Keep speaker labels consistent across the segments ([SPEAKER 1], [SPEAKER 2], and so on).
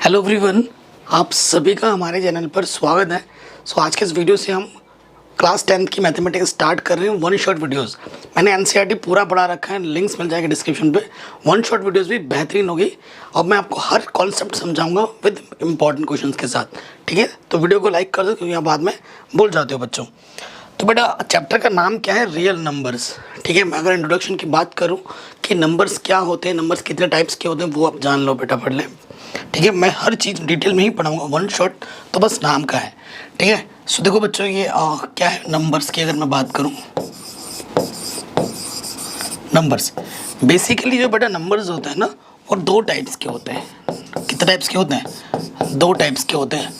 [SPEAKER 1] Hello everyone, आप सभी का हमारे चैनल पर स्वागत है। आज के इस वीडियो से हम क्लास 10th की मैथमेटिक्स स्टार्ट कर रहे हैं। वन शॉट वीडियोस मैंने एनसीईआरटी पूरा पढ़ा रखा है, लिंक्स मिल जाएगा डिस्क्रिप्शन पे। वन शॉट वीडियोस भी बेहतरीन होगी और मैं आपको हर कॉन्सेप्ट समझाऊंगा विद इंपॉर्टेंट क्वेश्चंस के साथ। ठीक है, तो वीडियो को लाइक कर दो क्योंकि आप बाद में भूल जाते हो बच्चों। तो बेटा चैप्टर का नाम क्या है? Real numbers. ठीक है, मैं अगर इंट्रोडक्शन की बात करूं कि नंबर्स क्या होते हैं, नंबर्स कितने टाइप्स के होते हैं, वो आप जान लो बेटा, पढ़ लें। ठीक है, मैं हर चीज़ डिटेल में ही पढ़ाऊंगा, वन शॉट तो बस नाम का है। ठीक है, सो देखो बच्चों, ये क्या है नंबर्स की अगर मैं बात करूं। नंबर्स बेसिकली जो बेटा नंबर्स होते हैं ना, वो दो टाइप्स के होते हैं। कितने टाइप्स के होते हैं? दो टाइप्स के होते हैं।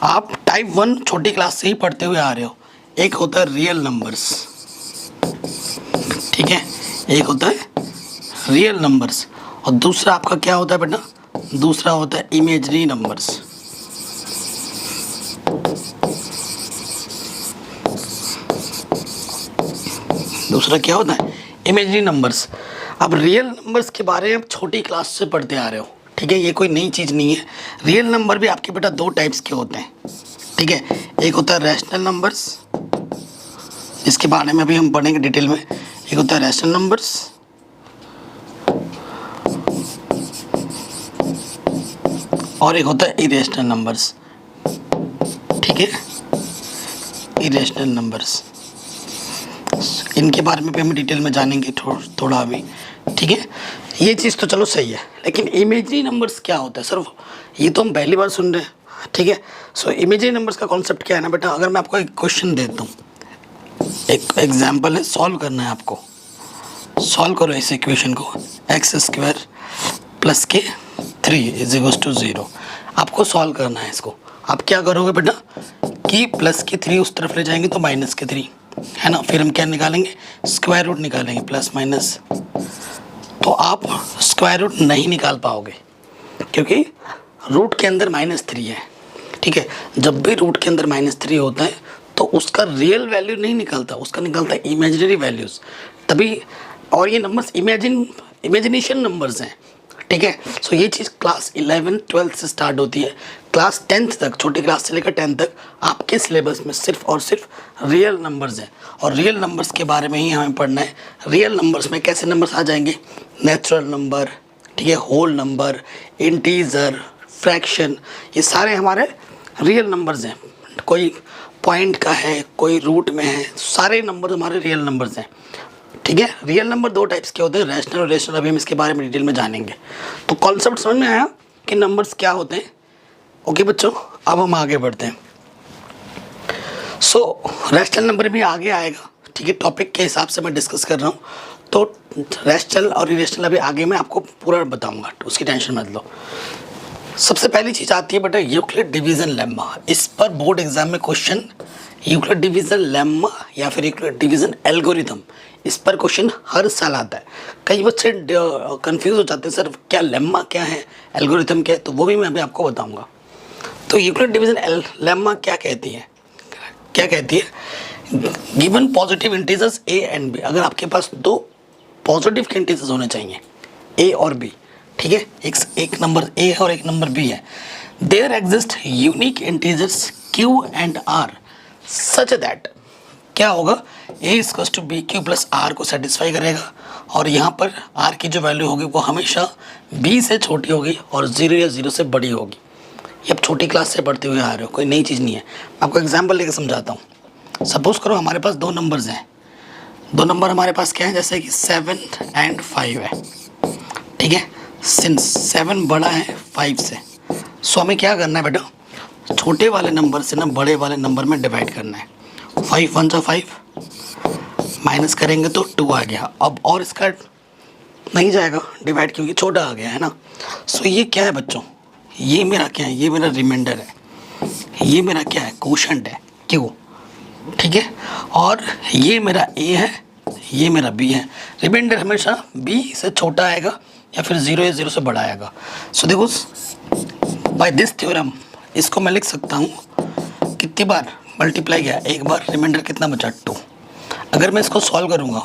[SPEAKER 1] आप टाइप 1 छोटी क्लास से ही पढ़ते हुए आ रहे हो। एक होता है रियल नंबर्स, ठीक है, एक होता है रियल नंबर्स, और दूसरा आपका क्या होता है बेटा? दूसरा होता है इमेजिनरी नंबर्स। दूसरा क्या होता है? Imaginary numbers. अब रियल नंबर्स के बारे में आप छोटी क्लास से पढ़ते आ रहे हो। ठीक है, ये कोई नई चीज़ नहीं है। रियल नंबर भी आपके बेटा दो टाइप्स के होते हैं। ठीक है, एक होता है रैशनल नंबर्स, इसके बारे में भी हम पढ़ेंगे डिटेल में। एक होता है रैशनल नंबर्स और एक होता है इरेशनल नंबर्स। ठीक है, इरेशनल नंबर्स, इनके बारे में भी हम डिटेल में जानेंगे थोड़ा अभी। ठीक है, ये चीज़ तो चलो सही है, लेकिन इमेजिनरी नंबर्स क्या होता है सर? ये तो हम पहली बार सुन रहे हैं। ठीक है, सो इमेजिनरी नंबर्स का कॉन्सेप्ट क्या है ना बेटा, अगर मैं आपको एक क्वेश्चन देता हूँ, एक एग्जाम्पल है, सॉल्व करना है आपको। सॉल्व करो इस इक्वेशन को, x² + के 3 = 0। आपको सॉल्व करना है इसको। आप क्या करोगे बेटा कि प्लस के 3 उस तरफ ले जाएंगे तो माइनस के 3 है ना। फिर हम क्या निकालेंगे? स्क्वायर रूट निकालेंगे, प्लस माइनस। तो आप स्क्वायर रूट नहीं निकाल पाओगे क्योंकि रूट के अंदर -3 है। ठीक है, जब भी रूट के अंदर -3 होता है तो उसका रियल वैल्यू नहीं निकलता, उसका निकलता है इमेजिनरी वैल्यूज़ तभी। और ये नंबर्स इमेजिनेशन नंबर्स हैं। ठीक है, सो ये चीज़ क्लास 11 12 से स्टार्ट होती है। क्लास 10th तक, छोटी क्लास से लेकर 10th तक आपके सिलेबस में सिर्फ और सिर्फ रियल नंबर्स हैं, और रियल नंबर्स के बारे में ही हमें पढ़ना है। रियल नंबर्स में कैसे नंबर्स आ जाएंगे? नेचुरल नंबर, ठीक है, होल नंबर, इंटीजर, फ्रैक्शन, ये सारे हमारे रियल नंबर्स हैं। कोई पॉइंट का है, कोई रूट में है, सारे नंबर हमारे रियल नंबर्स हैं। ठीक है, रियल नंबर दो टाइप्स के होते हैं, रैशनल और इरेशनल। अभी हम इसके बारे में डिटेल में जानेंगे। तो कॉन्सेप्ट समझ में आया कि नंबर्स क्या होते हैं? ओके बच्चों, अब हम आगे बढ़ते हैं। रैशनल नंबर भी आगे आएगा। ठीक है, टॉपिक के हिसाब से मैं डिस्कस कर रहा हूँ, तो रैशनल और इरेशनल अभी आगे मैं आपको पूरा बताऊँगा, उसकी टेंशन मत लो। सबसे पहली चीज़ आती है बेटा यूक्लिड डिवीज़न लेम्मा। इस पर बोर्ड एग्जाम में क्वेश्चन यूक्लिड डिवीज़न लेम्मा या फिर यूक्लिड डिवीज़न एल्गोरिथम, इस पर क्वेश्चन हर साल आता है। कई बच्चे कंफ्यूज हो जाते हैं, सर क्या लेम्मा क्या है, एल्गोरिथम क्या है, तो वो भी मैं अभी आपको बताऊंगा। तो यूक्लिड डिवीज़न लेम्मा क्या कहती है? क्या कहती है? Given positive integers a and b, अगर आपके पास दो पॉजिटिव के इंटीजर्स होने चाहिए a और b, ठीक है, एक नंबर a है और एक नंबर b है, there exist unique integers q and r such that क्या होगा? a = bq + r को सेटिस्फाई करेगा, और यहाँ पर r की जो वैल्यू होगी वो हमेशा b से छोटी होगी और 0 या 0 से बड़ी होगी। ये आप छोटी क्लास से पढ़ते हुए आ रहे हो, कोई नई चीज़ नहीं है। मैं आपको एग्जाम्पल लेकर समझाता हूँ। सपोज करो हमारे पास दो नंबर्स हैं। दो नंबर हमारे पास क्या है? जैसे कि 7 और 5 है। ठीक है, सिंस 7 बड़ा है 5 से, सो हमें क्या करना है बेटा? छोटे वाले नंबर से ना बड़े वाले नंबर में डिवाइड करना है। 5 × 1 = 5, माइनस करेंगे तो 2 आ गया। अब और इसका नहीं जाएगा डिवाइड क्योंकि छोटा आ गया है ना। सो ये क्या है बच्चों? ये मेरा क्या है? ये मेरा रिमाइंडर है। ये मेरा क्या है? क्वोशंट है, क्यों? ठीक है, और ये मेरा a है, ये मेरा b है। रिमाइंडर हमेशा b से छोटा आएगा या फिर 0 या 0 से बड़ा आएगा। सो देखो, बाय दिस थ्योरम इसको मैं लिख सकता हूँ कितनी बार मल्टीप्लाई किया? एक बार। रिमाइंडर कितना बचा? 2। अगर मैं इसको सॉल्व करूँगा,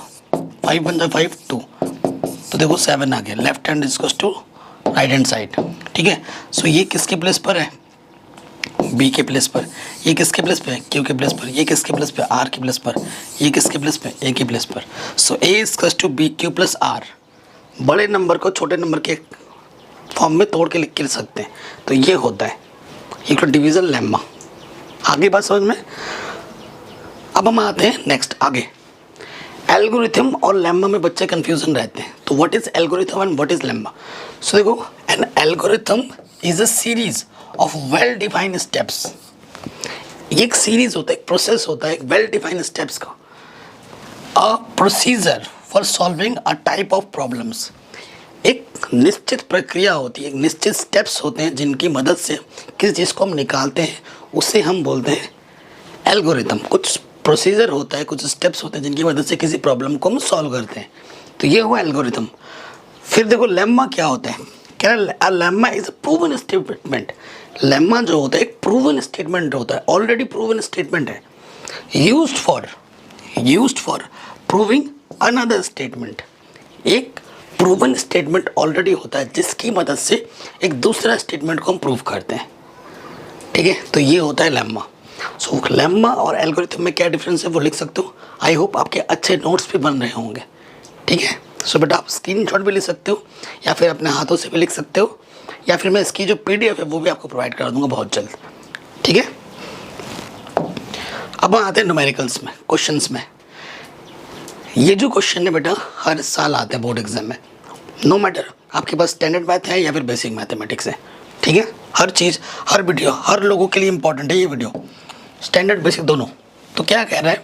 [SPEAKER 1] 5 × 5 = 2, तो देखो 7 आ गया। Left hand = right hand side, ठीक है। सो ये किसके प्लेस पर है, बी के प्लेस पर, ये किसके प्लेस पे है, क्यू के प्लेस पर, ये किसके प्लेस पे, आर के प्लेस पर, ये किसके प्लेस पे, ए के प्लेस पर। So A is to B Q plus R. बड़े नंबर को छोटे नंबर के फॉर्म में तोड़ के लिख के सकते हैं, तो ये होता है इक्वल डिवीजन लेम्मा। आगे बात समझ में। अब हम आते हैं नेक्स्ट आगे। एल्गोरिथम और लेम्मा में बच्चे कंफ्यूजन रहते हैं, तो what is algorithm and what is lemma. So देखो, an algorithm is a series of well defined steps. एक सीरीज होता है, एक प्रोसेस होता है, एक वेल डिफाइंड स्टेप्स का। A procedure for solving a type of problems. एक निश्चित प्रक्रिया होती है, एक निश्चित स्टेप्स होते हैं जिनकी मदद से किसी चीज़ को हम निकालते हैं, उसे हम बोलते हैं एल्गोरिथम। कुछ प्रोसीजर होता है, कुछ स्टेप्स होते हैं जिनकी मदद से किसी प्रॉब्लम को हम सॉल्व करते हैं, तो ये हुआ एल्गोरिथम। फिर देखो लेम्मा क्या होता है। क्या lemma is a proven statement. Lemma जो होता है एक प्रूवन स्टेटमेंट होता है, ऑलरेडी प्रूवन स्टेटमेंट है, used for proving another statement. एक प्रूवन स्टेटमेंट ऑलरेडी होता है जिसकी मदद से एक दूसरा स्टेटमेंट को हम प्रूव करते हैं, ठीक है। तो ये होता है लेम्मा। सो लेम्मा और एल्गोरिथम में क्या डिफरेंस है वो लिख सकते हो। आई होप आपके अच्छे नोट्स भी बन रहे होंगे, ठीक है। सो बेटा आप स्क्रीनशॉट भी ले सकते हो या फिर अपने हाथों से भी लिख सकते हो, या फिर मैं इसकी जो PDF है वो भी आपको प्रोवाइड कर दूंगा बहुत जल्द, ठीक है। अब हम आते हैं न्यूमेरिकल्स में, क्वेश्चंस में। ये जो क्वेश्चन है बेटा हर साल आते हैं बोर्ड एग्जाम में, नो मैटर आपके पास स्टैंडर्ड मैथ है या फिर बेसिक मैथमेटिक्स है, ठीक है। हर चीज़, हर वीडियो, हर लोगों के लिए इंपॉर्टेंट है ये वीडियो, स्टैंडर्ड बेसिक दोनों। तो क्या कह रहा है,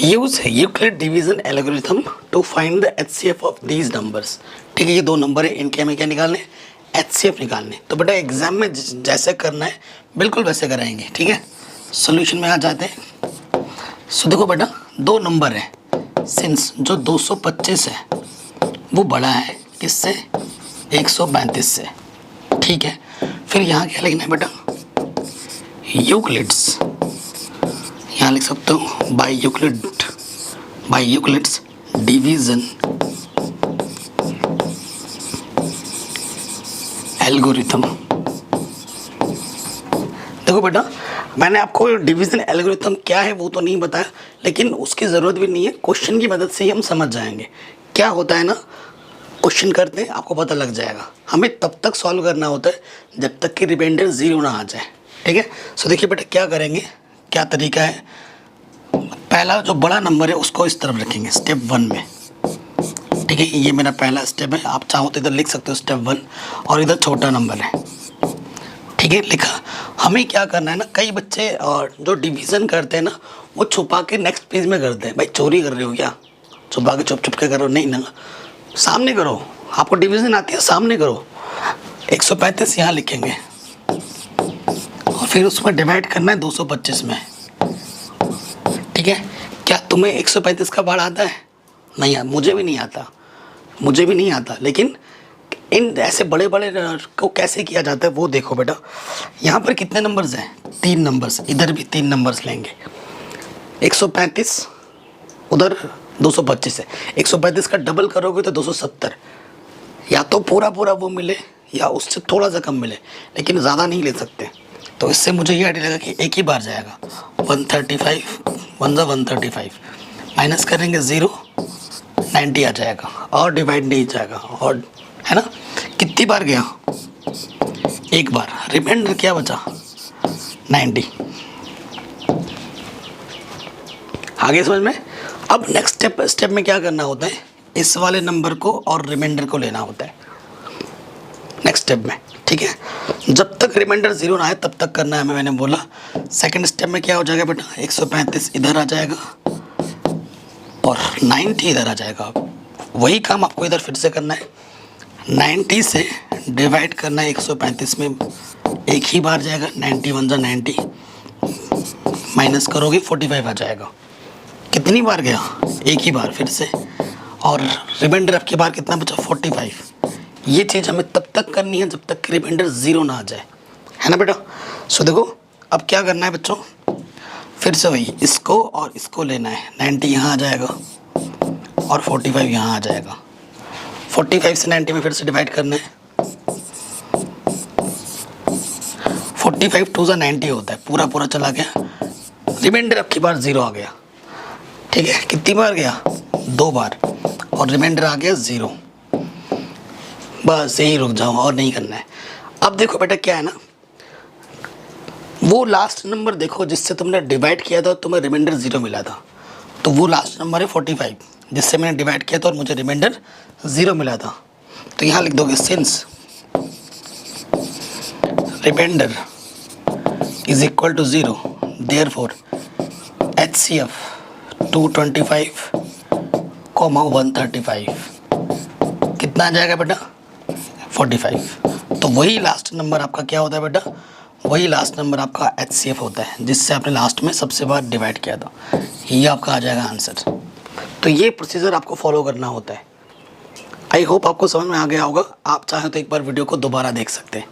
[SPEAKER 1] use Euclid division algorithm to find the HCF of these numbers. ठीक है, ये दो नंबर है, इनके हमें क्या निकालने, HCF निकालने। तो बेटा एग्जाम में जैसे करना है बिल्कुल वैसे कराएंगे, ठीक है। सोल्यूशन में आ जाते हैं। सो देखो बेटा दो नंबर है, सिंस जो 225 है वो बड़ा है किससे, 135 से, ठीक है। फिर यहाँ क्या लिखना है बेटा, यूक्लिड्स, यहाँ लिख सकते हो बाय यूक्लिड्स डिवीजन एल्गोरिथम। देखो बेटा मैंने आपको डिवीजन एल्गोरिथम क्या है वो तो नहीं बताया, लेकिन उसकी ज़रूरत भी नहीं है, क्वेश्चन की मदद से ही हम समझ जाएंगे। क्या होता है ना, क्वेश्चन करते हैं आपको पता लग जाएगा। हमें तब तक सॉल्व करना होता है जब तक कि रिमाइंडर 0 ना आ जाए, ठीक है। सो देखिए बेटा क्या करेंगे, क्या तरीका है। पहला जो बड़ा नंबर है उसको इस तरफ रखेंगे स्टेप 1 में, ठीक है। ये मेरा पहला स्टेप है, आप चाहो तो इधर लिख सकते हो स्टेप 1, और इधर छोटा नंबर है, ठीक है, लिखा। हमें क्या करना है ना, कई बच्चे जो डिवीज़न करते हैं ना वो छुपा के नेक्स्ट पेज में करते हैं। भाई चोरी कर रहे हो क्या, छुपा के चुप के करो, नहीं ना, सामने करो। आपको डिवीज़न आती है, सामने करो। 135 यहाँ लिखेंगे और फिर उसमें डिवाइड करना है 225 में, ठीक है। क्या तुम्हें 135 का बाढ़ आता है? नहीं, मुझे भी नहीं आता, लेकिन इन ऐसे बड़े बड़े को कैसे किया जाता है वो देखो बेटा। यहाँ पर कितने नंबर्स हैं, 3 नंबर्स, इधर भी 3 नंबर्स लेंगे। 135 उधर 225 है, 135 का डबल करोगे तो 270। या तो पूरा वो मिले या उससे थोड़ा सा कम मिले, लेकिन ज़्यादा नहीं ले सकते। तो इससे मुझे ये आइडिया लगा कि एक ही बार जाएगा। 135 135 माइनस करेंगे 0, 90 आ जाएगा, और डिवाइड नहीं जाएगा, और है ना। कितनी बार गया, एक बार, रिमाइंडर क्या बचा 90। आगे समझ में। अब नेक्स्ट स्टेप में क्या करना होता है, इस वाले नंबर को और रिमाइंडर को लेना होता है नेक्स्ट स्टेप में, ठीक है। जब तक रिमाइंडर 0 ना आए तब तक करना है, मैंने बोला। सेकंड स्टेप में क्या हो जाएगा बेटा, 135 इधर आ जाएगा और 90 इधर आ जाएगा। वही काम आपको इधर फिर से करना है, 90 से डिवाइड करना है 135 में, एक ही बार जाएगा, 91 जा 90, माइनस करोगे 45 आ जाएगा। कितनी बार गया, एक ही बार फिर से, और रिमाइंडर आपके बार कितना बचा 45। ये चीज़ हमें तब तक करनी है जब तक कि रिमाइंडर 0 ना आ जाए, है ना बेटा। सो देखो अब क्या करना है बच्चों, फिर से वही, इसको और इसको लेना है। 90 यहाँ आ जाएगा और 45 यहाँ आ जाएगा। 45 से 90 में फिर से डिवाइड करना है। 45 टू 90 होता है, पूरा पूरा चला गया, रिमाइंडर अब की बार 0 आ गया। ठीक है, कितनी बार गया? 2 बार, और रिमाइंडर आ गया 0। बस यही रुक जाओ और नहीं करना है। अब देखो बेटा क्या है ना, वो लास्ट नंबर देखो जिससे तुमने डिवाइड किया था, तुम्हें रिमाइंडर 0 मिला था, तो वो लास्ट नंबर है 45 जिससे मैंने डिवाइड किया था और मुझे रिमाइंडर 0 मिला था। तो यहाँ लिख दोगे since remainder is equal to 0, therefore HCF 225, 135 कितना आ जाएगा बेटा? 45। तो वही लास्ट नंबर आपका क्या होता है बेटा? वही लास्ट नंबर आपका HCF होता है जिससे आपने लास्ट में सबसे बार डिवाइड किया था। ये आपका आ जाएगा आंसर। तो ये प्रोसीजर आपको फॉलो करना होता है। आई होप आपको समझ में आ गया होगा। आप चाहे तो एक बार वीडियो को दोबारा देख सकते हैं।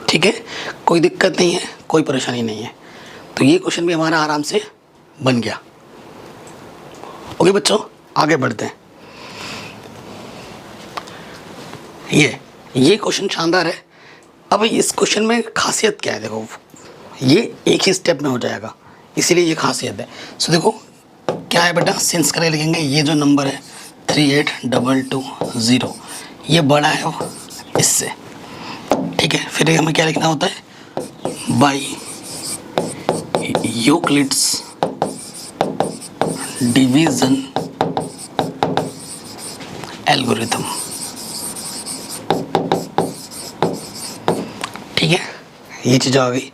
[SPEAKER 1] ठीक है, कोई दिक्कत नहीं है, कोई परेशानी नहीं है। तो ये क्वेश्चन भी हमारा आराम से बन गया। ओके बच्चों, आगे बढ़ते हैं। ये क्वेश्चन शानदार है। अब इस क्वेश्चन में खासियत क्या है? देखो, ये एक ही स्टेप में हो जाएगा, इसीलिए ये खासियत है। सो देखो क्या है बेटा, सिंस करके लिखेंगे। ये जो नंबर है 38220, ये बड़ा है इससे। ठीक है, फिर हमें क्या लिखना होता है? By Euclid's division algorithm. ठीक है, ये चीज़ आ गई।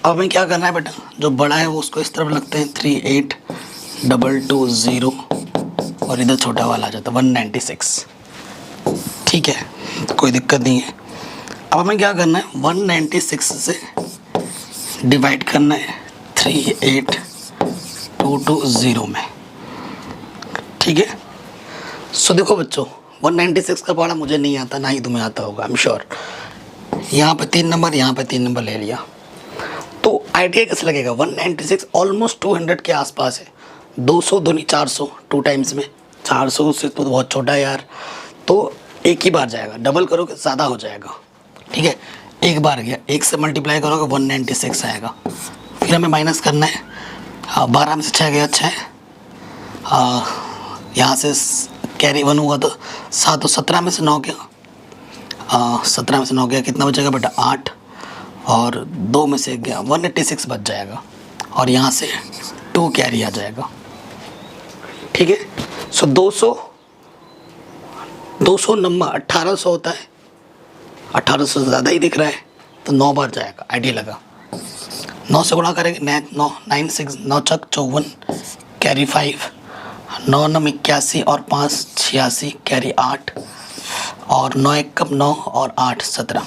[SPEAKER 1] अब हमें क्या करना है बेटा, जो बड़ा है वो उसको इस तरफ लगते हैं 38220, और इधर छोटा वाला आ जाता है 196। ठीक है, कोई दिक्कत नहीं है। अब हमें क्या करना है, 196 से डिवाइड करना है 38220 में। ठीक है, सो देखो बच्चों, 196 का पढ़ा मुझे नहीं आता, ना ही तुम्हें आता होगा, आई एम श्योर। यहाँ पे 3 नंबर, यहाँ पे 3 नंबर ले लिया, तो आइडिया कैसे लगेगा? 196 ऑलमोस्ट 200 के आसपास है। 200 दूनी 400, 2 टाइम्स में 400 से तो बहुत छोटा है यार, तो एक ही बार जाएगा। डबल करोगे ज़्यादा हो जाएगा। ठीक है, एक बार गया, 1 से मल्टीप्लाई करोगे 196 आएगा। फिर हमें माइनस करना है। 12 में से 6 गया 6, यहाँ से कैरी 1 हुआ तो 7, 17 में से 9 गया, 17 में से 9 गया, कितना बचेगा बेटा? 8, और 2 में से 1 गया, 186 बच जाएगा, और यहाँ से 2 कैरी आ जाएगा। ठीक है, सो 200 नंबर 1800 होता है, 1800 से ज़्यादा ही दिख रहा है, तो 9 बार जाएगा। आइडिया लगा। 9 से गुणा करेंगे, 9 9 6 9 चक 54, कैरी 5, 9 9 81, और 5 86, कैरी 8, और 9 1 कब 9, और 8 17।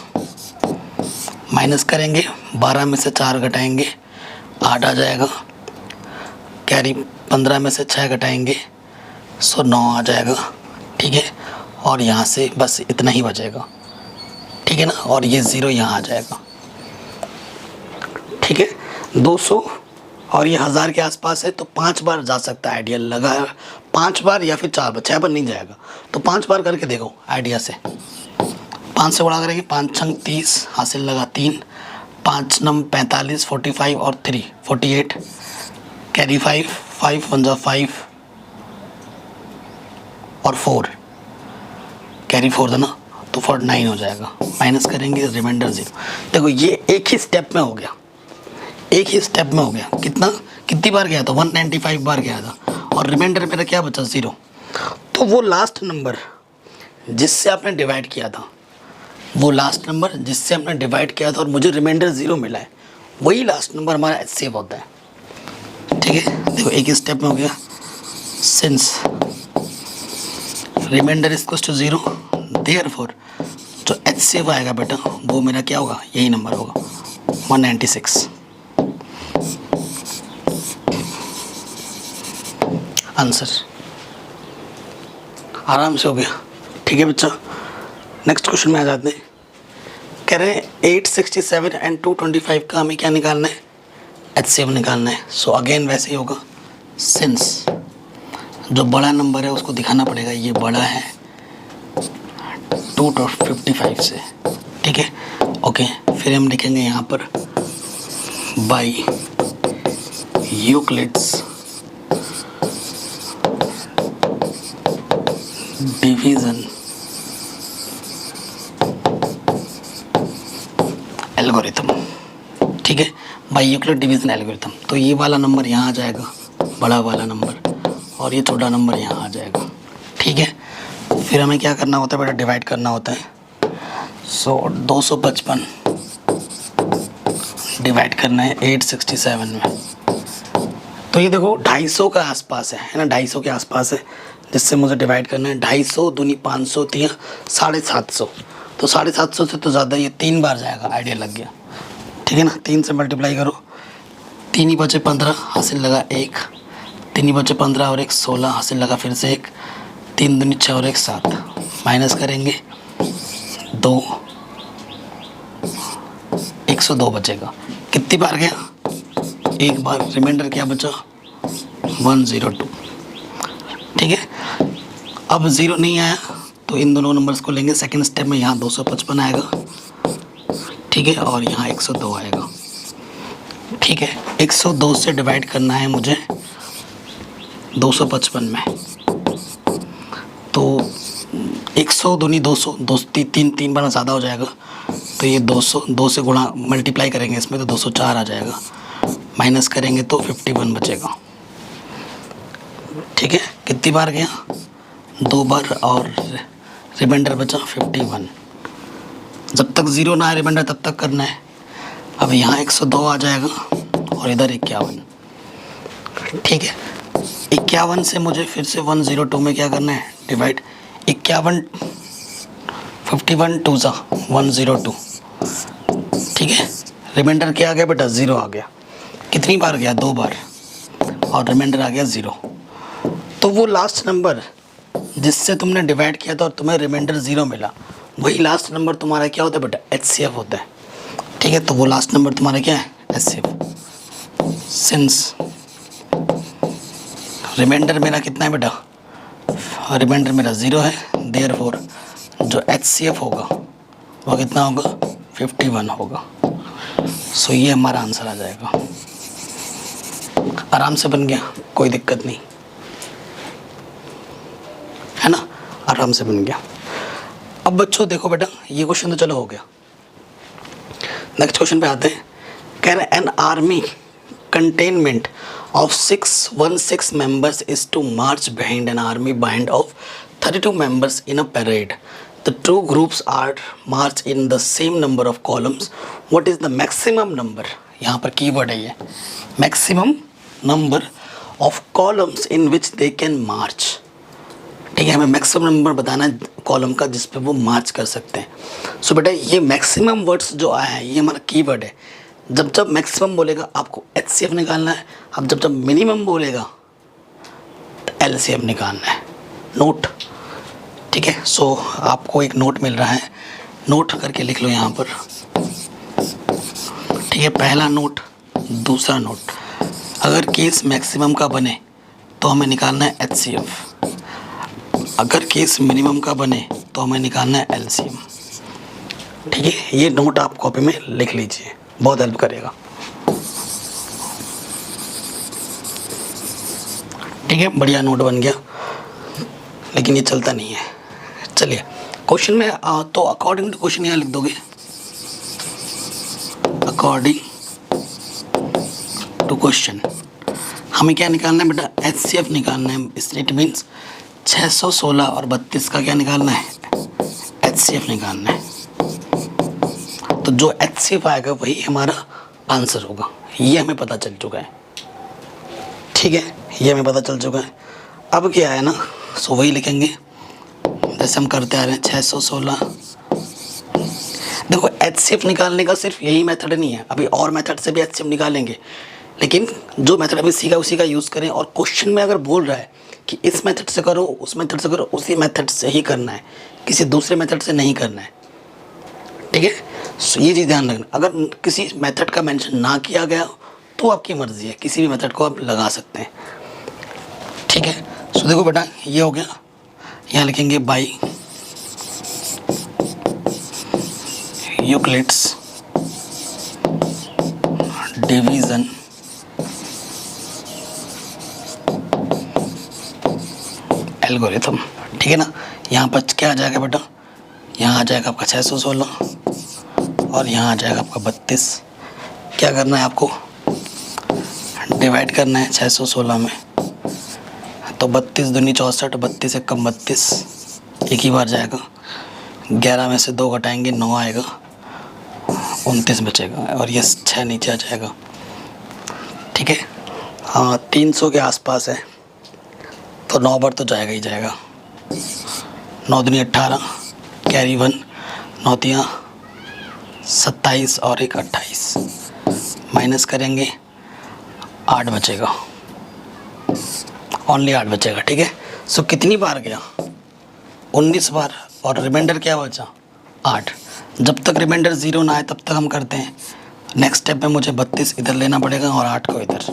[SPEAKER 1] माइनस करेंगे, 12 में से 4 घटाएंगे 8 आ जाएगा, कैरी 15 में से 6 घटाएंगे, सो 9 आ जाएगा। ठीक है, और यहाँ से बस इतना ही बचेगा। ठीक है ना, और ये 0 यहाँ आ जाएगा। ठीक है, 200 और ये 1000 के आसपास है, तो 5 बार जा सकता है। आइडिया लगा, 5 बार या फिर 4 बार, 6 बार नहीं जाएगा, तो 5 बार करके देखो आइडिया से। 5 से गुणा करेंगे, 5 छंग 30, हासिल लगा 3, 5 नम 45, 45 और 3 48, कैरी 5, 5 1 5 और 4, कैरी 4 था ना, तो 49 हो जाएगा। माइनस करेंगे, रिमाइंडर 0। देखो ये एक ही स्टेप में हो गया, एक ही स्टेप में हो गया। कितनी बार गया था? 195 बार गया था, और रिमाइंडर मेरा क्या बचा? 0। तो वो लास्ट नंबर जिससे आपने डिवाइड किया था, वो लास्ट नंबर जिससे हमने डिवाइड किया था और मुझे रिमाइंडर 0 मिला है, वही लास्ट नंबर हमारा HCF होता है। ठीक है, देखो एक ही स्टेप में हो गया। Since remainder is equal to 0, therefore जो HCF आएगा बेटा वो मेरा क्या होगा? यही नंबर होगा 196। आंसर आराम से हो गया। ठीक है बच्चा, नेक्स्ट क्वेश्चन में आ जाते हैं। कह रहे हैं 867 एंड 225 का हमें क्या निकालना है? HCF निकालना है। सो अगेन वैसे ही होगा, सिंस जो बड़ा नंबर है उसको दिखाना पड़ेगा, ये बड़ा है 255 से, ठीक है। ओके, फिर हम लिखेंगे यहाँ पर बाई यूक्लिड्स डिवीजन एल्गोरिथम, ठीक है, बाई यूक्लिड डिवीजन एल्गोरिथम। तो ये वाला नंबर यहाँ आ जाएगा, बड़ा वाला नंबर, और ये छोटा नंबर यहाँ आ जाएगा, ठीक है। फिर हमें क्या करना होता है बेटा, डिवाइड करना होता है। सो 255 डिवाइड करना है 867 में। तो ये देखो 250 का आसपास है ना, 250 के आसपास है, जिससे मुझे डिवाइड करना है। 250 दूनी 500 तिया 750, तो 750 से तो ज़्यादा, ये 3 बार जाएगा, आइडिया लग गया, ठीक है ना। 3 से मल्टीप्लाई करो, 3 ही बचे 15, हासिल लगा 1, 3 ही बचे 15 और 1 16, हासिल लगा फिर से 1, 3 दूनी 6 और 1 7, माइनस करेंगे 2, 102 बचेगा। कितनी बार गया, एक बार, रिमाइंडर क्या बचा 102, ठीक है। अब 0 नहीं आया तो इन दोनों नंबर्स को लेंगे सेकंड स्टेप में, यहाँ 255 आएगा, ठीक है, और यहाँ 102 आएगा, ठीक है। 102 से डिवाइड करना है मुझे 255 में, तो 100 दूनी 200, 3 बार ज़्यादा हो जाएगा, तो ये 200, 2 से गुणा मल्टीप्लाई करेंगे इसमें तो 204 आ जाएगा, माइनस करेंगे तो 51 बचेगा, ठीक है। कितनी बार गया, 2 बार, और रिमाइंडर बचा 51। जब तक 0 ना आए रिमाइंडर तब तक करना है। अब यहाँ 102 आ जाएगा और इधर 51, ठीक है। 51 से मुझे फिर से 102 में क्या करना है, डिवाइड। 51 51 2 सा 102, ठीक है। रिमाइंडर क्या आ गया बेटा, 0 आ गया। कितनी बार गया, 2 बार, और रिमाइंडर आ गया 0। तो वो लास्ट नंबर जिससे तुमने डिवाइड किया था और तुम्हें रिमाइंडर 0 मिला, वही लास्ट नंबर तुम्हारा क्या होता है बेटा, HCF होता है, ठीक है। तो वो लास्ट नंबर तुम्हारा क्या है, HCF। सिंस रिमाइंडर मेरा कितना है बेटा, रिमाइंडर मेरा 0 है, देयरफॉर जो HCF होगा वो कितना होगा, 51 होगा। सो ये हमारा आंसर आ जाएगा। आराम से बन गया, कोई दिक्कत नहीं है ना, आराम से बन गया। अब बच्चों देखो बेटा, ये क्वेश्चन तो चलो हो गया। नेक्स्ट क्वेश्चन पे आते हैं। कह रहे an army containment of 616 members is to march behind an army band of 32 members in a parade. The two groups are march in the same number of columns. What is the maximum number? यहाँ पर keyword है ये, maximum number of columns in which they can march. ठीक है, हमें maximum number बताना है column का जिस पे वो मार्च कर सकते हैं। सो बेटा ये मैक्सिमम वर्ड्स जो आया है ये हमारा कीवर्ड है। जब जब मैक्सिमम बोलेगा आपको HCF निकालना है, अब जब जब मिनिमम बोलेगा तो LCM निकालना है। नोट, ठीक है। सो आपको एक नोट मिल रहा है, नोट करके लिख लो यहाँ पर, ठीक है। पहला नोट, दूसरा नोट, अगर केस मैक्सिमम का बने तो हमें निकालना है HCF, अगर केस मिनिमम का बने तो हमें निकालना है LCM, ठीक है। ये नोट आप कॉपी में लिख लीजिए, बहुत हेल्प करेगा, ठीक है। बढ़िया नोट बन गया, लेकिन ये चलता नहीं है। चलिए क्वेश्चन में तो अकॉर्डिंग टू क्वेश्चन यहाँ लिख दोगे, अकॉर्डिंग टू क्वेश्चन हमें क्या निकालना है बेटा, HCF निकालना है। इट मीन्स 616 और 32 का क्या निकालना है, HCF निकालना है। तो जो HCF आएगा वही हमारा आंसर होगा, ये हमें पता चल चुका है, ठीक है। ये हमें पता चल चुका है। अब क्या है ना, सो वही लिखेंगे जैसे हम करते आ रहे हैं। 616, देखो HCF निकालने का सिर्फ यही मेथड नहीं है, अभी और मेथड से भी HCF निकालेंगे, लेकिन जो मेथड अभी सीखा उसी का यूज़ करें। और क्वेश्चन में अगर बोल रहा है कि इस मेथड से करो, उस मेथड से करो, उसी मेथड से ही करना है, किसी दूसरे मेथड से नहीं करना है, ठीक है। सो ये चीज़ ध्यान रखना। अगर किसी मेथड का मेंशन ना किया गया तो आपकी मर्ज़ी है, किसी भी मेथड को आप लगा सकते हैं, ठीक है। सो सो देखो बेटा ये हो गया, यहाँ लिखेंगे बाई यूक्लिड्स डिवीजन एल्गोरिथम। ठीक है ना, यहाँ पर क्या आ जाएगा बेटा, यहाँ आ जाएगा आपका 616 और यहाँ आ जाएगा आपका 32। क्या करना है आपको, डिवाइड करना है 616 में, तो 32 दूनी 64, 32 एक कम 32, एक ही बार जाएगा। 11 में से 2 घटाएंगे 9 आएगा, 29 बचेगा और ये 6 नीचे आ जाएगा। ठीक है, हाँ 300 के आसपास है, तो 9 बार तो जाएगा ही जाएगा। 9 दूनी 18, कैरी 1, 9 तियाँ 27 और एक 28, माइनस करेंगे 8 बचेगा, ओनली 8 बचेगा। ठीक है, सो कितनी बार गया, 19 बार, और रिमाइंडर क्या बचा 8। जब तक रिमाइंडर 0 ना आए तब तक हम करते हैं। नेक्स्ट स्टेप में मुझे 32 इधर लेना पड़ेगा और 8 को इधर।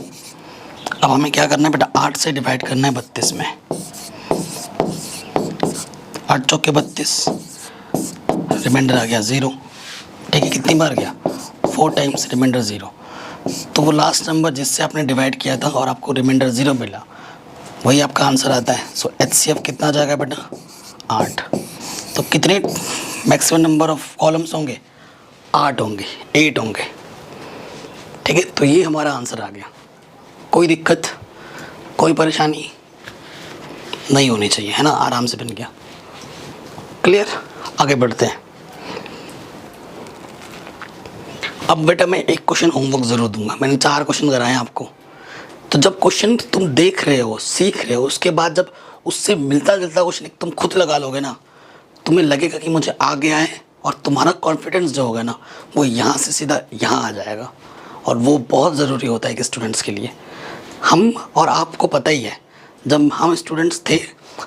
[SPEAKER 1] अब हमें क्या करना है बेटा, 8 से डिवाइड करना है 32 में। 8 चौके 32, रिमाइंडर आ गया 0। ठीक है, कितनी बार गया, 4 टाइम्स, रिमाइंडर 0। तो वो लास्ट नंबर जिससे आपने डिवाइड किया था और आपको रिमाइंडर 0 मिला, वही आपका आंसर आता है। सो HCF कितना आ जाएगा बेटा, 8। तो कितने मैक्सिमम नंबर ऑफ कॉलम्स होंगे, 8 होंगे, 8 होंगे। ठीक है, तो ये हमारा आंसर आ गया। कोई दिक्कत, कोई परेशानी नहीं होनी चाहिए, है ना, आराम से बन गया। क्लियर, आगे बढ़ते हैं। अब बेटा मैं एक क्वेश्चन होमवर्क ज़रूर दूंगा। मैंने 4 क्वेश्चन कराए आपको, तो जब क्वेश्चन तुम देख रहे हो, सीख रहे हो, उसके बाद जब उससे मिलता जुलता क्वेश्चन तुम खुद लगा लोगे ना, तुम्हें लगेगा कि मुझे आ गया है, और तुम्हारा कॉन्फिडेंस जो होगा ना, वो यहाँ से सीधा यहाँ आ जाएगा। और वो बहुत ज़रूरी होता है कि स्टूडेंट्स के लिए। हम और आपको पता ही है, जब हम स्टूडेंट्स थे,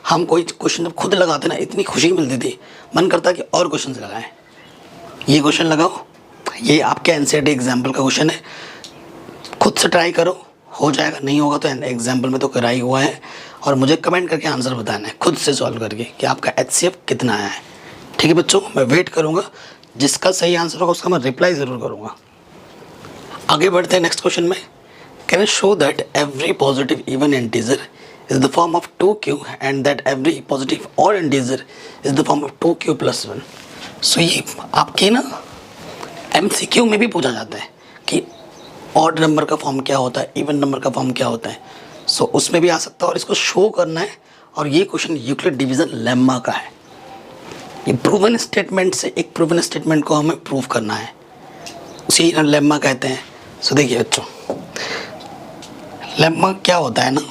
[SPEAKER 1] हम कोई क्वेश्चन जब खुद लगाते ना, इतनी खुशी मिलती थी, मन करता कि और क्वेश्चन लगाएं। ये क्वेश्चन लगाओ, ये आपके NCERT एग्जाम्पल का क्वेश्चन है, खुद से ट्राई करो, हो जाएगा, नहीं होगा तो एग्जाम्पल में तो करा ही हुआ है, और मुझे कमेंट करके आंसर बताना है खुद से सॉल्व करके कि आपका HCF कितना आया है। ठीक है बच्चों, मैं वेट करूँगा, जिसका सही आंसर होगा उसका मैं रिप्लाई ज़रूर करूँगा। आगे बढ़ते हैं नेक्स्ट क्वेश्चन में। Can I show that every positive even integer is the form of 2q and that every positive odd integer is the form of 2q + 1। सो ये आपके ना MCQ में भी पूछा जाता है कि ऑड नंबर का फॉर्म क्या होता है, इवन नंबर का फॉर्म क्या होता है। सो उसमें भी आ सकता है, और इसको शो करना है। और ये क्वेश्चन यूक्लिड डिवीजन लेम्मा का है। ये प्रूवन स्टेटमेंट से एक प्रूवन स्टेटमेंट को हमें प्रूव करना है, उसी लेम्मा कहते हैं। सो देखिए बच्चों, लेम्मा क्या होता है ना,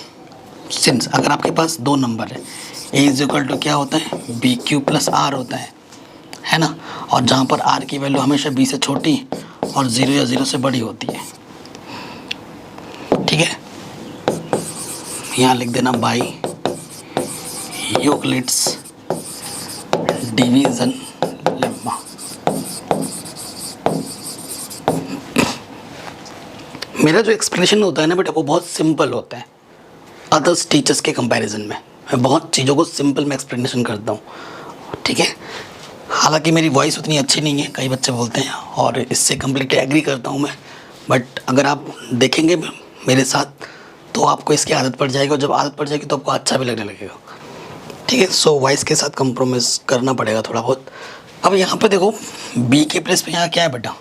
[SPEAKER 1] सिंस अगर आपके पास 2 नंबर है, A = क्या होता है, BQ + R होता है ना, और जहाँ पर R की वैल्यू हमेशा B से छोटी और 0 या 0 से बड़ी होती है। ठीक है, यहाँ लिख देना बाई यूक्लिड्स डिवीजन लेम्मा। मेरा जो एक्सप्लेनेशन होता है ना बेटा, वो बहुत सिंपल होता है अदर्स टीचर्स के कंपैरिजन में। मैं बहुत चीज़ों को सिंपल में एक्सप्लेनेशन करता हूँ। ठीक है, हालांकि मेरी वॉइस उतनी अच्छी नहीं है, कई बच्चे बोलते हैं, और इससे कम्प्लीटली एग्री करता हूँ मैं। बट अगर आप देखेंगे मेरे साथ तो आपको इसकी आदत पड़ जाएगी, और जब आदत पड़ जाएगी तो आपको अच्छा भी लगने लगेगा। ठीक है, सो वॉइस के साथ कंप्रोमाइज़ करना पड़ेगा थोड़ा बहुत। अब यहाँ पे देखो, B के प्लेस पे यहाँ क्या है बेटा,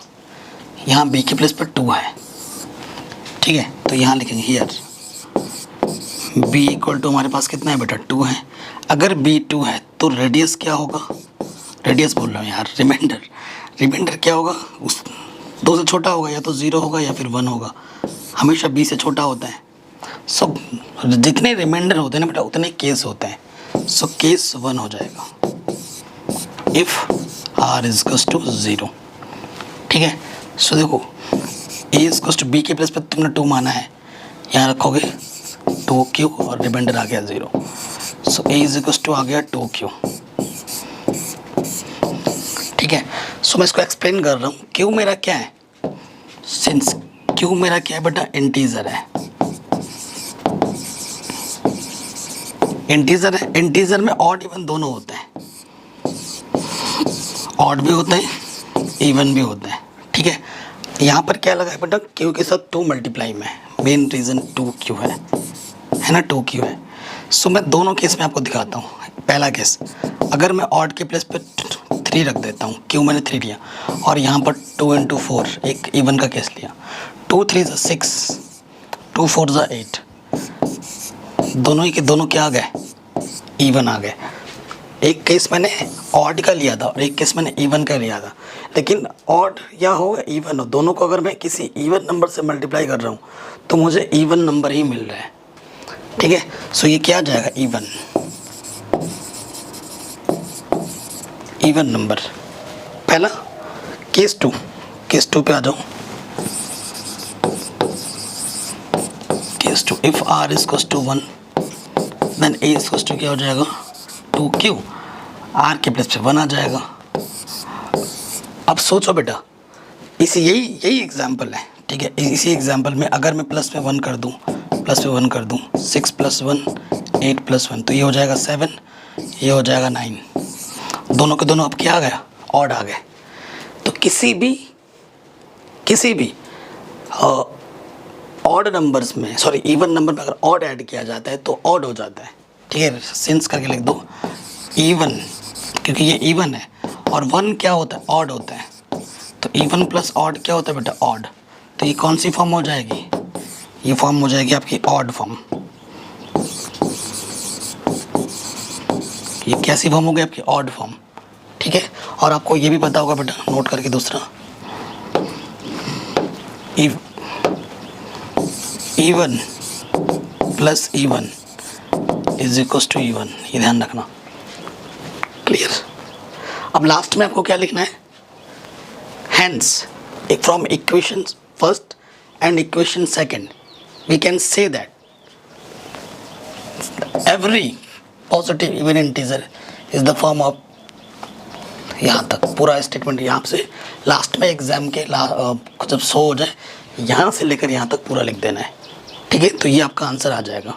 [SPEAKER 1] यहाँ B के प्लेस पे 2 है। ठीक है, तो यहाँ लिखेंगे हियर B = हमारे पास कितना है बेटा, 2 है। अगर B 2 है तो रेडियस क्या होगा, रेडियस बोल रहा हूँ यार, रिमाइंडर क्या होगा, उस 2 से छोटा होगा, या तो 0 होगा या फिर 1 होगा, हमेशा B से छोटा होता है। सो जितने रिमाइंडर होते हैं ना बेटा, उतने केस होते हैं। सो केस 1 हो जाएगा इफ़ R = 0। ठीक है, सो देखो A = B के प्लेस पर तुमने 2 माना है, यहाँ रखोगे 2q और रिमाइंडर आ गया 0। सो A = आ गया 2q। ठीक है, सो मैं इसको एक्सप्लेन कर रहा हूँ। q मेरा क्या है, सिंस q मेरा क्या है बेटा, इंटीजर है। इंटीजर है, इंटीजर में ऑड इवन दोनों होते हैं, ऑड भी होते हैं इवन भी होते हैं, ठीक है। यहाँ पर क्या लगा है बेटा, क्यू के साथ 2 मल्टीप्लाई में, मेन रीज़न 2Q है ना, 2Q है। सो मैं दोनों केस में आपको दिखाता हूँ। पहला केस, अगर मैं ऑड के प्लेस पे 3 रख देता हूँ, क्यों मैंने 3 लिया, और यहाँ पर 2 × 4 एक इवन का केस लिया, 2 3 6, 2 4 8, दोनों ही के दोनों क्या आ गए, इवन आ गए। एक केस मैंने ऑड का लिया था और एक केस मैंने इवन का लिया था, लेकिन ऑड या हो या इवन हो, दोनों को अगर मैं किसी इवन नंबर से मल्टीप्लाई कर रहा हूँ तो मुझे इवन नंबर ही मिल रहा है, ठीक है। सो ये क्या आ जाएगा, इवन नंबर। पहला केस 2, केस 2 पे आ जाओ। Case 2, if r is to 1 then a is to क्या हो जाएगा, 2Q, r के प्लेस पे 1 आ जाएगा। अब सोचो बेटा, यही एग्जाम्पल है, ठीक है। इसी एग्जाम्पल में अगर मैं प्लस में 1 कर दूँ, 6 + 1 8 + 1, तो ये हो जाएगा 7, ये हो जाएगा 9, दोनों के दोनों अब क्या आ गया, ऑड आ गए। तो किसी भी ऑड नंबर्स में, सॉरी इवन नंबर में अगर ऑड ऐड किया जाता है तो ऑड हो जाता है, ठीक है। सिंस करके लिख दो इवन, क्योंकि ये इवन है और 1 क्या होता है, ऑड होता है, तो इवन प्लस ऑड क्या होता है बेटा, ऑड। तो ये कौन सी फॉर्म हो जाएगी, ये फॉर्म हो जाएगी आपकी ऑड फॉर्म। ये कैसी फॉर्म हो गई आपकी, ऑड फॉर्म, ठीक है। और आपको ये भी पता होगा बेटा, नोट करके दूसरा, even plus even is equal to even, ये ध्यान रखना, क्लियर। अब लास्ट में आपको क्या लिखना है, hence from equation first and equation second we can say that every positive even integer is the form of, यहाँ तक पूरा स्टेटमेंट, यहाँ से लास्ट में एग्जाम के जब सो हो जाए यहाँ से लेकर यहाँ तक पूरा लिख देना है, ठीक है। तो ये आपका आंसर आ जाएगा,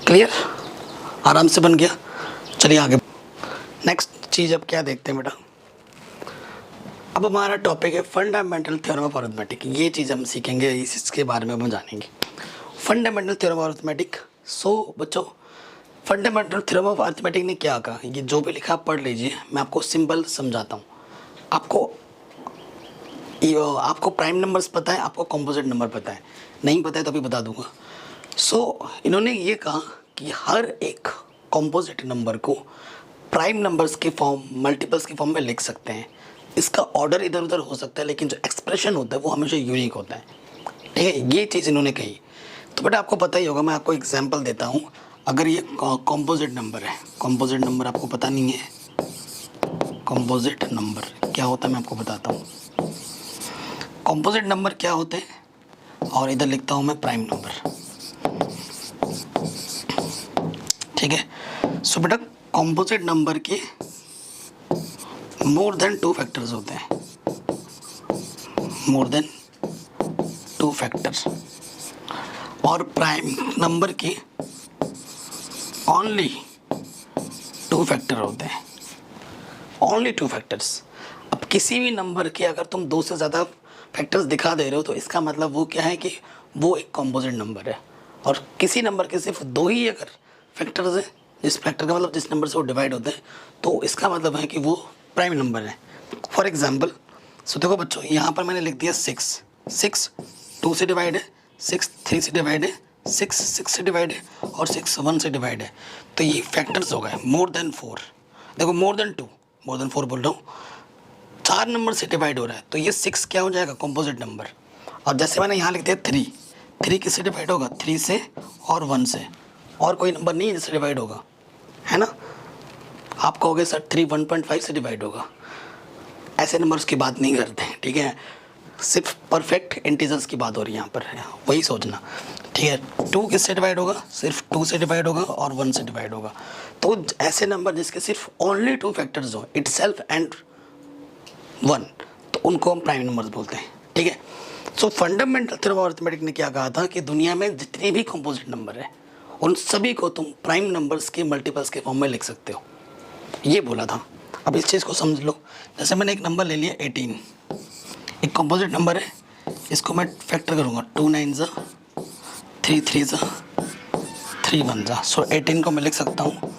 [SPEAKER 1] क्लियर, आराम से बन गया। चलिए आगे, नेक्स्ट चीज़ अब क्या देखते हैं बेटा, अब हमारा टॉपिक है फंडामेंटल थ्योरम ऑफ अरिथमेटिक। ये चीज़ हम सीखेंगे, इसके बारे में हम जानेंगे, फंडामेंटल थ्योरम ऑफ अरिथमेटिक। सो बच्चों, फंडामेंटल थ्योरम ऑफ अरिथमेटिक ने क्या कहा, ये जो भी लिखा आप पढ़ लीजिए, मैं आपको सिंपल समझाता हूँ। आपको प्राइम नंबर्स पता है, आपको कंपोजिट नंबर पता है, नहीं पता है तो अभी बता दूंगा। सो इन्होंने ये कहा कि हर एक कंपोजिट नंबर को प्राइम नंबर्स के फॉर्म, मल्टीपल्स की फॉर्म में लिख सकते हैं। इसका ऑर्डर इधर उधर हो सकता है, लेकिन जो एक्सप्रेशन होता है वो हमेशा यूनिक होता है, ठीक है। ये चीज़ इन्होंने कही। तो बेटा आपको पता ही होगा, मैं आपको एग्जाम्पल देता हूँ। अगर ये कंपोजिट नंबर है, कंपोजिट नंबर आपको पता नहीं है, कंपोजिट नंबर क्या होता है मैं आपको बताता हूँ। कंपोजिट नंबर क्या होते हैं, और इधर लिखता हूँ मैं प्राइम नंबर, ठीक है। सो बेटा कंपोजिट नंबर के मोर देन 2 फैक्टर्स होते हैं, मोर देन 2 फैक्टर्स, और प्राइम नंबर के ओनली 2 फैक्टर होते हैं, ओनली 2 फैक्टर्स। अब किसी भी नंबर के अगर तुम 2 से ज़्यादा फैक्टर्स दिखा दे रहे हो तो इसका मतलब वो क्या है कि वो एक कंपोजिट नंबर है। और किसी नंबर के सिर्फ 2 ही अगर फैक्टर्स हैं, जिस फैक्टर का मतलब जिस नंबर से वो डिवाइड होते हैं, तो इसका मतलब है कि वो प्राइम नंबर है। फॉर एग्जांपल, सो देखो बच्चों, यहाँ पर मैंने लिख दिया 6 2 से डिवाइड है, 6 3 से डिवाइड है, 6 6 से डिवाइड है, और 6 1 से डिवाइड है। तो ये फैक्टर्स हो गए मोर देन 4। देखो मोर देन 4 बोल रहा हूँ, 4 नंबर से डिवाइड हो रहा है, तो ये 6 क्या हो जाएगा, कंपोजिट नंबर। और जैसे मैंने यहाँ लिख दिया 3 किससे डिवाइड होगा, 3 से और 1 से, और कोई नंबर नहीं है जिससे डिवाइड होगा, है ना। आप कहोगे सर 3 1.5 से डिवाइड होगा, ऐसे नंबर्स की बात नहीं करते हैं, ठीक है। सिर्फ परफेक्ट इंटीजर्स की बात हो रही है यहाँ पर, वही सोचना, ठीक है। 2 किससे डिवाइड होगा, सिर्फ 2 से डिवाइड होगा और 1 से डिवाइड होगा। तो ऐसे नंबर जिसके सिर्फ ओनली 2 फैक्टर्स हो, इटसेल्फ एंड 1, तो उनको हम प्राइम नंबर्स बोलते हैं, ठीक है। सो फंडामेंटल थ्योरम ऑफ अरिथमेटिक ने क्या कहा था कि दुनिया में जितने भी कंपोजिट नंबर है उन सभी को तुम प्राइम नंबर्स के मल्टीपल्स के फॉर्म में लिख सकते हो, ये बोला था। अब इस चीज़ को समझ लो। जैसे मैंने एक नंबर ले लिया 18, एक कंपोजिट नंबर है, इसको मैं फैक्टर करूँगा 2 9 ज़ा 3 3 ज़ा 3 1 ज़ा। सो 18 को मैं लिख सकता हूँ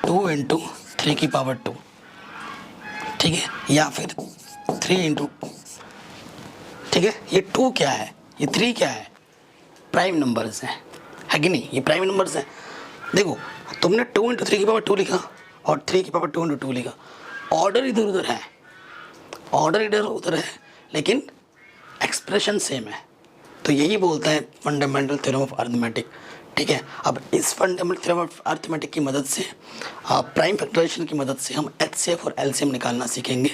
[SPEAKER 1] 2 इंटू 3 की पावर 2, ठीक है, या फिर 3 इंटू, ठीक है। ये 2 क्या है, ये 3 क्या है, प्राइम नंबर्स हैं, है कि नहीं, ये प्राइम नंबर्स हैं। देखो तुमने 2 इंटू 3 की पावर 2 लिखा और 3 की पावर 2 इंटू 2 लिखा, ऑर्डर इधर उधर है, ऑर्डर इधर उधर है, लेकिन एक्सप्रेशन सेम है। तो यही बोलता है फंडामेंटल थ्योरम ऑफ अरिथमेटिक, ठीक है। अब इस फंडामेंटल थ्योरम ऑफ अरिथमेटिक की मदद से, प्राइम फैक्टराइजेशन की मदद से हम एचसीएफ और एलसीएम निकालना सीखेंगे,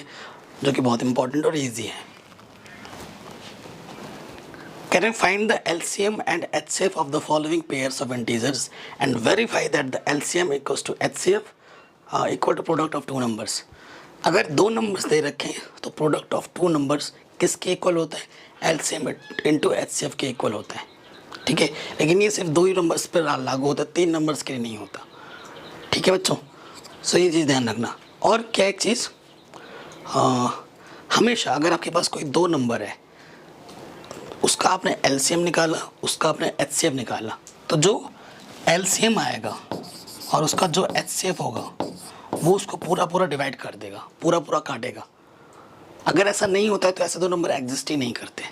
[SPEAKER 1] जो कि बहुत इंपॉर्टेंट और ईजी है। Can you find the LCM and HCF of the following pairs of integers and verify that the LCM equals to HCF equal to product of two numbers? अगर दो नंबर्स दे रखे हैं तो product of two numbers किसके equal होता है, LCM into HCF के equal होता है, ठीक है। लेकिन ये सिर्फ दो ही नंबर्स पर लागू होता है, 3 नंबर्स के लिए नहीं होता, ठीक है बच्चों। सो ये चीज़ ध्यान रखना। और क्या एक चीज़, हमेशा अगर आपके पास कोई दो नंबर है, उसका आपने LCM निकाला, उसका आपने HCF निकाला, तो जो LCM आएगा और उसका जो HCF होगा वो उसको पूरा पूरा डिवाइड कर देगा, पूरा पूरा काटेगा। अगर ऐसा नहीं होता है तो ऐसे दो नंबर एग्जिस्ट ही नहीं करते,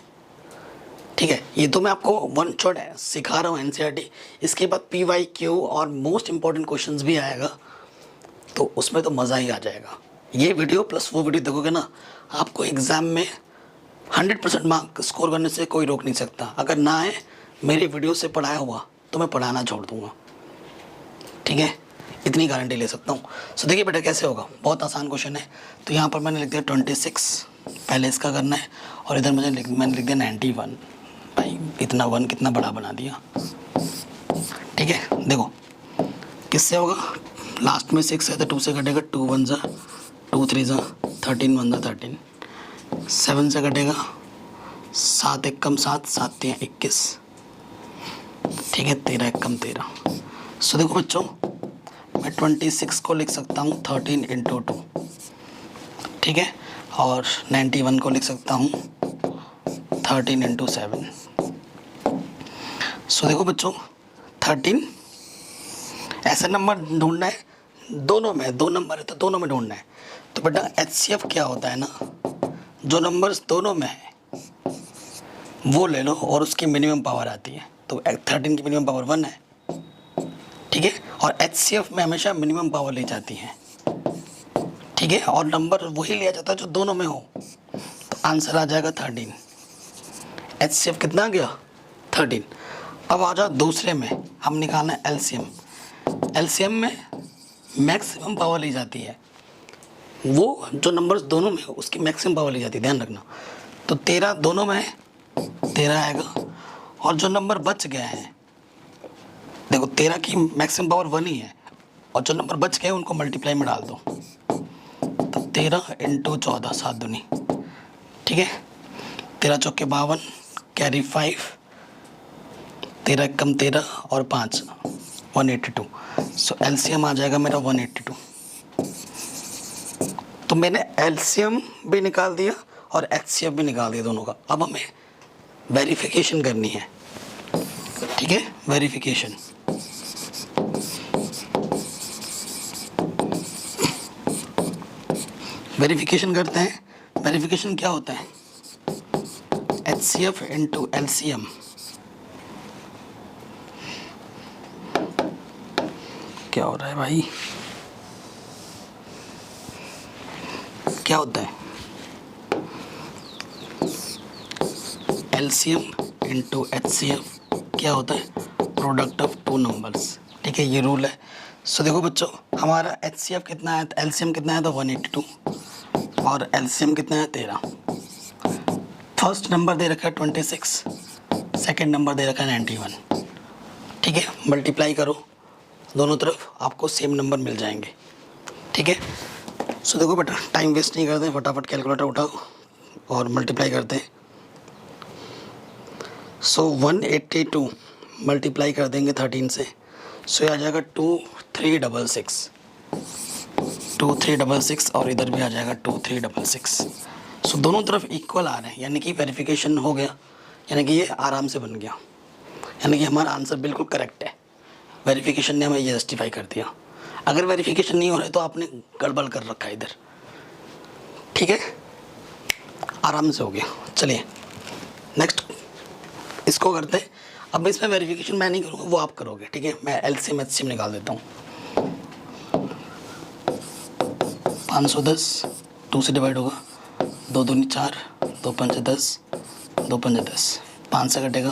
[SPEAKER 1] ठीक है। ये तो मैं आपको वन शॉट सिखा रहा हूँ NCERT। इसके बाद PYQ और मोस्ट इंपॉर्टेंट क्वेश्चंस भी आएगा, तो उसमें तो मज़ा ही आ जाएगा। ये वीडियो प्लस वो वीडियो देखोगे ना, आपको एग्ज़ाम में 100% मार्क स्कोर करने से कोई रोक नहीं सकता। अगर ना आए मेरे वीडियो से पढ़ाया हुआ तो मैं पढ़ाना छोड़ दूँगा, ठीक है, इतनी गारंटी ले सकता हूँ। सो देखिए बेटा कैसे होगा, बहुत आसान क्वेश्चन है। तो यहाँ पर मैंने लिख दिया 26, पहले इसका करना है, और इधर मैंने लिख दिया 91। भाई इतना 1 कितना बड़ा बना दिया, ठीक है। देखो किससे होगा, लास्ट में 6 है तो 2 से कटेगा, 2 1 ज़ा 2 3 ज़ा 13 1 ज़ा 13, 7 से कटेगा, 7 1 कम 7, 7 3 21, ठीक है, 13 1 कम 13। सो देखो बच्चों, मैं 26 को लिख सकता हूँ 13 इंटू 2, ठीक है, और 91 को लिख सकता हूँ 13 इंटू 7। सो देखो बच्चों 13 ऐसा नंबर ढूंढना है, दोनों में, दो नंबर है तो दोनों में ढूंढना है। तो बेटा HCF क्या होता है ना, जो नंबर्स दोनों में है वो ले लो और उसकी मिनिमम पावर आती है। तो 13 की मिनिमम पावर 1 है, ठीक है, और HCF में हमेशा मिनिमम पावर ली जाती है, ठीक है, और नंबर वही लिया जाता है जो दोनों में हो। तो आंसर आ जाएगा 13। HCF कितना आ गया, 13। अब आ जाओ दूसरे में, हम निकालना है LCM। LCM में मैक्सिमम पावर ली जाती है, वो जो नंबर्स दोनों में हो उसकी मैक्सिमम पावर ली जाती है, ध्यान रखना। तो 13 दोनों में है, 13 आएगा, और जो नंबर बच गए हैं, देखो 13 की मैक्सिमम पावर 1 ही है, और जो नंबर बच गए उनको मल्टीप्लाई में डाल दो। तो 13 इंटू 14 7 दूनी, ठीक है, 13 चौके 52, कैरी 5, 13 कम 13 और 5 182। सो LCM आ जाएगा मेरा 182। तो मैंने LCM भी निकाल दिया और HCF भी निकाल दिया दोनों का। अब हमें वेरिफिकेशन करनी है, ठीक है, वेरिफिकेशन। वेरिफिकेशन करते हैं। वेरिफिकेशन क्या होता है, HCF इंटू LCM। क्या हो रहा है भाई, क्या होता है, LCM इंटू HCF क्या होता है, प्रोडक्ट ऑफ टू नंबर्स, ठीक है, ये रूल है। सो देखो बच्चों, हमारा HCF कितना है, LCM कितना है, तो 182, और LCM कितना है 13। फर्स्ट नंबर दे रखा है 26, सेकंड नंबर दे रखा है 91, ठीक है, मल्टीप्लाई करो दोनों तरफ, आपको सेम नंबर मिल जाएंगे, ठीक है। सो देखो बेटा, टाइम वेस्ट नहीं करते, फटाफट कैलकुलेटर उठाओ और मल्टीप्लाई करते हैं। सो 182 मल्टीप्लाई कर देंगे 13 से, सो ये आ जाएगा 2366 और इधर भी आ जाएगा 2366। सो दोनों तरफ इक्वल आ रहे हैं, यानी कि वेरिफिकेशन हो गया, यानी कि ये आराम से बन गया, यानी कि हमारा आंसर बिल्कुल करेक्ट है। वेरिफिकेशन ने हमें ये जस्टिफाई कर दिया। अगर वेरिफिकेशन नहीं हो रहा है तो आपने गड़बड़ कर रखा है इधर, ठीक है, आराम से हो गया। चलिए नेक्स्ट इसको करते हैं। अब इसमें वेरिफिकेशन मैं नहीं करूँगा, वो आप करोगे, ठीक है। मैं एलसीएम एचसीएम निकाल देता हूँ। 510 2 से डिवाइड होगा, 2 दूनी 4, 2 पंचे 10, 2 पंचे 10, 5 से कटेगा,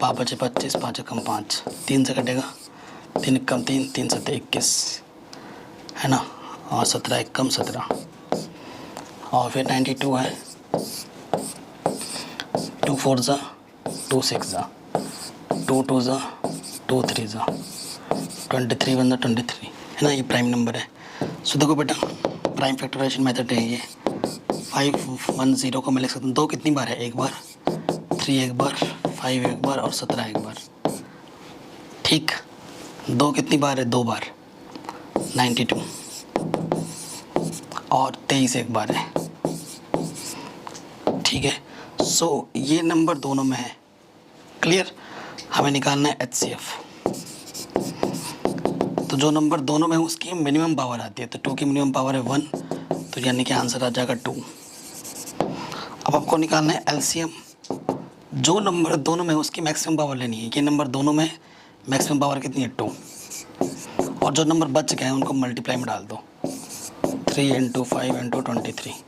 [SPEAKER 1] 5 बचे 25, 5 कम 5, 3 से कटेगा, 3 कम 3, 3 7 21 है ना, और 17 कम 17, और फिर 92 है, 2 4 ज़ा 2 6 ज़ा 2 2 ज़ा 2 3 ज़ा 23 1 23 है ना, ये प्राइम नंबर है। सो देखो बेटा, प्राइम फैक्टराइजेशन मेथड है ये। 5 1 0 को मैं लिख सकता हूँ, 2 कितनी बार है, एक बार, 3 एक बार, 5 एक बार और 17 एक बार, ठीक। 2 कितनी बार है, 2 बार, 92 और 23 एक बार है, ठीक है। सो ये नंबर दोनों में है, क्लियर। हमें निकालना है HCF। तो जो नंबर दोनों में है उसकी मिनिमम पावर आती है, तो 2 की मिनिमम पावर है 1, तो यानी कि आंसर आ जाएगा 2। अब आपको निकालना है LCM। जो नंबर दोनों में है उसकी मैक्सिमम पावर लेनी है। ये नंबर दोनों में मैक्सिमम पावर कितनी है, 2, और जो नंबर बच गए हैं उनको मल्टीप्लाई में डाल दो, 3 × 5 × 23,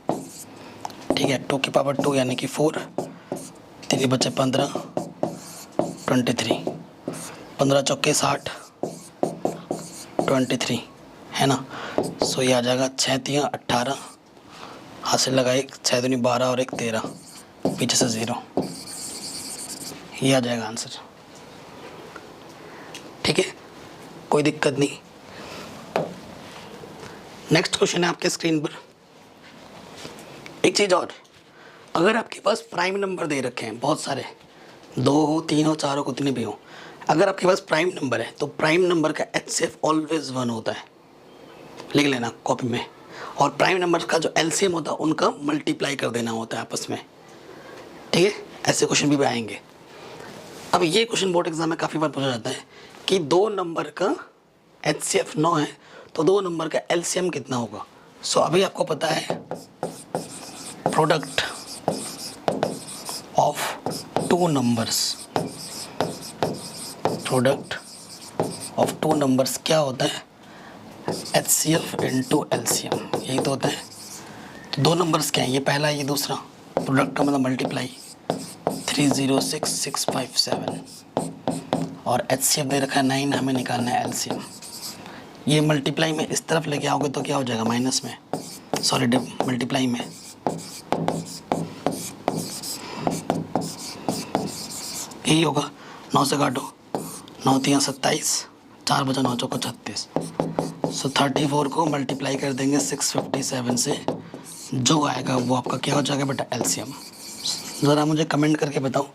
[SPEAKER 1] ठीक है। 2 की पावर 2 यानी कि 4, 3 बचे 15, 23, 15 चौके 60, 23 है ना। सो ये आ जाएगा 6 3 18, हासिल लगा 1, 6 दूनी 12 और 1 13, पीछे से 0, ये आ जाएगा आंसर, ठीक है, कोई दिक्कत नहीं। नेक्स्ट क्वेश्चन है आपके स्क्रीन पर। एक चीज़ और, अगर आपके पास प्राइम नंबर दे रखे हैं बहुत सारे, 2 हो, 3 हो, 4 हो, कितने भी हो, अगर आपके पास प्राइम नंबर है तो प्राइम नंबर का HCF ऑलवेज 1 होता है, लिख लेना कॉपी में। और प्राइम नंबर का जो LCM होता है उनका मल्टीप्लाई कर देना होता है आपस में, ठीक है। ऐसे क्वेश्चन भी आएंगे। अब ये क्वेश्चन बोर्ड एग्जाम में काफ़ी बार पूछा जाता है कि 2 नंबर का HCF 9 है तो 2 नंबर का LCM कितना होगा। सो अभी आपको पता है product of 2 numbers, product of 2 numbers क्या होता है, HCF × LCM, यही तो होता है। तो 2 नंबर्स क्या हैं, ये पहला, ये दूसरा, प्रोडक्ट का मतलब मल्टीप्लाई, 306657 और HCF दे रखा है 9, हमें निकालना है LCM। ये मल्टीप्लाई में इस तरफ लेके आओगे तो क्या हो जाएगा, माइनस में, सॉरी मल्टीप्लाई में, यही होगा। 9 से काटो, 9 3 27, 4 बचा 9 चौको 36। सो 34 को मल्टीप्लाई कर देंगे 657 से, जो आएगा वो आपका क्या हो जाएगा बेटा, LCM। ज़रा मुझे कमेंट करके बताओ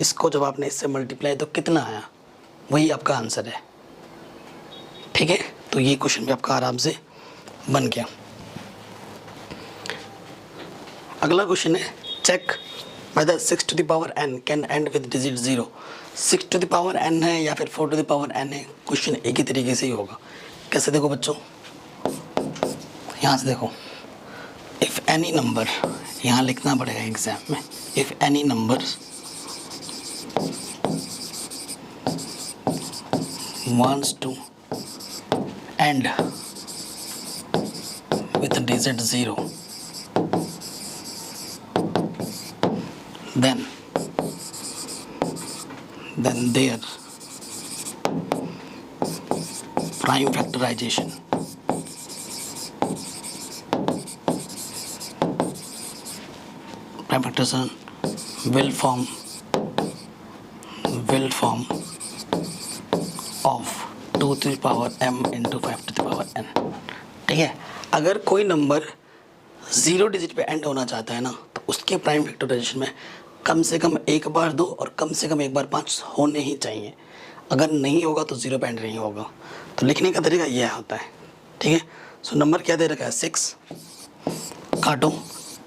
[SPEAKER 1] इसको जब आपने इससे मल्टीप्लाई तो कितना आया, वही आपका आंसर है, ठीक है। तो ये क्वेश्चन भी आपका आराम से बन गया। अगला क्वेश्चन है, check whether 6 to the power n can end with digit 0। 6 to the power n है या फिर 4 to the power n है, क्वेश्चन एक ही तरीके से ही होगा। कैसे देखो बच्चों, यहाँ से देखो, इफ़ एनी नंबर, यहाँ लिखना पड़ेगा एग्जाम में, if any number wants to end with digit 0, then their prime factorization will form of 2 to the power m into 5 to the power n, ठीक है। अगर कोई नंबर 0 डिजिट पे एंड होना चाहता है ना, तो उसके प्राइम फैक्टराइजेशन में कम से कम 1 बार 2 और कम से कम 1 बार 5 होने ही चाहिए। अगर नहीं होगा तो जीरो पे एंड नहीं होगा। तो लिखने का तरीका यह होता है, ठीक है। सो नंबर क्या दे रखा है 6, काटो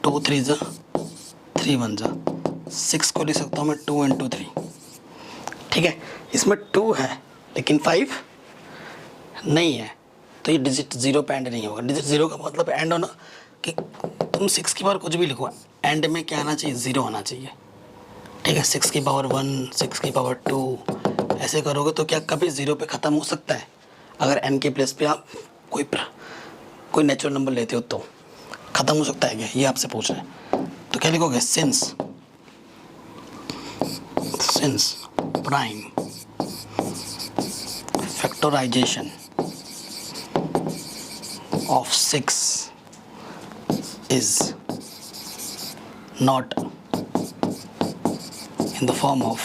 [SPEAKER 1] 2 3 जा 3 1 जा, 6 को लिख सकता हूँ मैं 2 × 3, ठीक है। इसमें 2 है लेकिन 5 नहीं है, तो ये डिजिट जीरो पे एंड नहीं होगा। डिजिट जीरो का मतलब एंड होना कि तुम 6 की पावर कुछ भी लिखो, एंड में क्या आना चाहिए, ज़ीरो आना चाहिए, ठीक है। 6 की पावर 1, 6 की पावर 2 ऐसे करोगे तो क्या कभी ज़ीरो पे ख़त्म हो सकता है? अगर n के प्लेस पे आप कोई नेचुरल नंबर लेते हो तो ख़त्म हो सकता है क्या, ये आपसे पूछ रहे हैं। तो क्या लिखोगे, since prime factorisation of 6 is not in the form of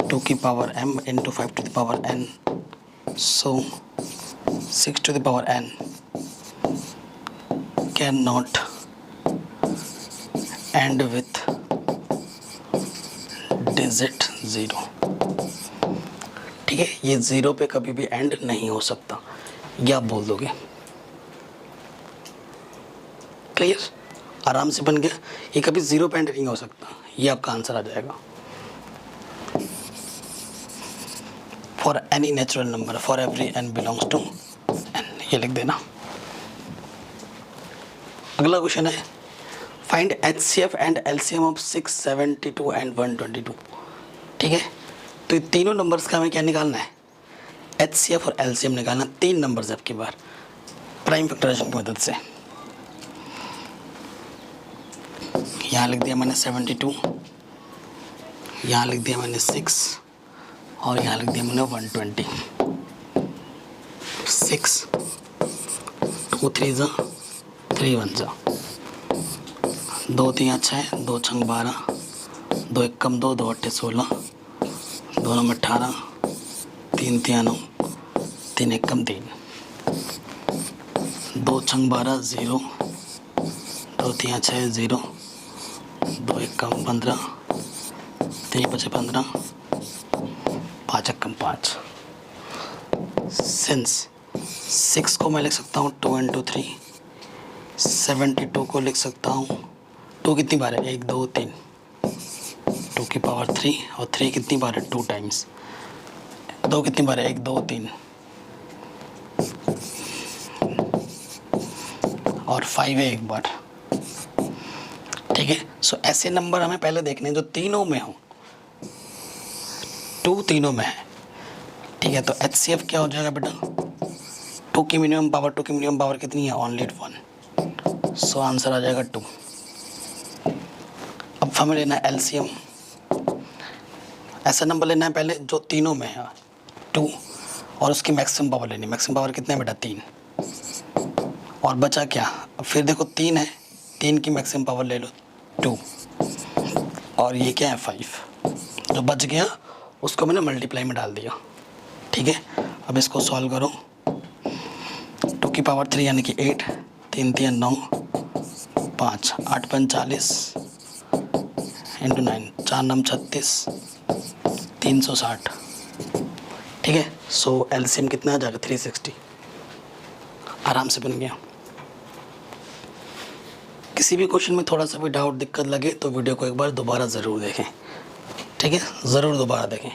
[SPEAKER 1] 2 की power m into 5 to the power n, so 6 to the power n cannot end with digit 0, ठीक है। ये ज़ीरो पे कभी भी एंड नहीं हो सकता, ये आप बोल दोगे। क्लियर, आराम से बन गया। ये कभी ज़ीरो पे एंड नहीं हो सकता, ये आपका आंसर आ जाएगा। For any natural number for every n belongs to n, ये लिख देना। अगला क्वेश्चन है find HCF and LCM of 672 and 122, ठीक है। तो ये तीनों नंबर्स का हमें क्या निकालना है, HCF और LCM निकालना। 3 नंबर्स है आपकी बार प्राइम फैक्टराइजेशन की मदद से। यहाँ लिख दिया मैंने 72, यहाँ लिख दिया मैंने 6 और यहाँ लिख दिया मैंने 120। 6 2 3 जा 3 1 जा, 2 3 6 2 6 12, 2 1 कम 2 2 8 16, 2 9 18, 3 3 9, 3 1 कम 3, 2 6 12 0, 2 3 6 0, 2 1 कम 15, 3 5 15, 5 1 कम 5। सिंस 6 को मैं लिख सकता हूँ 2 × 3, 72 को लिख सकता हूँ 2 कितनी बार है 1 2 3, 2 की पावर 3 और 3 कितनी बार है 2 टाइम्स, 2 कितनी बार है 1 2 3 और 5 है 1 बार, ठीक है। सो ऐसे नंबर हमें पहले देखने हैं जो तीनों में हो, 2 तीनों में है, ठीक है। तो HCF क्या हो जाएगा बेटा, 2 की मिनिमम पावर, 2 की मिनिमम पावर कितनी है ओनली 1, सो आंसर आ जाएगा 2। अब हमें लेना है LCM, ऐसा नंबर लेना है पहले जो तीनों में है 2 और उसकी मैक्सिमम पावर लेनी। मैक्सिमम पावर कितने है बेटा 3, और बचा क्या, अब फिर देखो 3 है, 3 की मैक्सिमम पावर ले लो 2 और ये क्या है 5, जो बच गया उसको मैंने मल्टीप्लाई में डाल दिया, ठीक है। अब इसको सॉल्व करो, 2 की पावर 3 यानी कि 8, 3 3 9, 5 8 5 40 इंटू 9, 4 9 36, 360, ठीक है। सो LCM कितना आ जाएगा 360, आराम से बन गया। किसी भी क्वेश्चन में थोड़ा सा भी डाउट दिक्कत लगे तो वीडियो को एक बार दोबारा ज़रूर देखें, ठीक है, ज़रूर दोबारा देखें।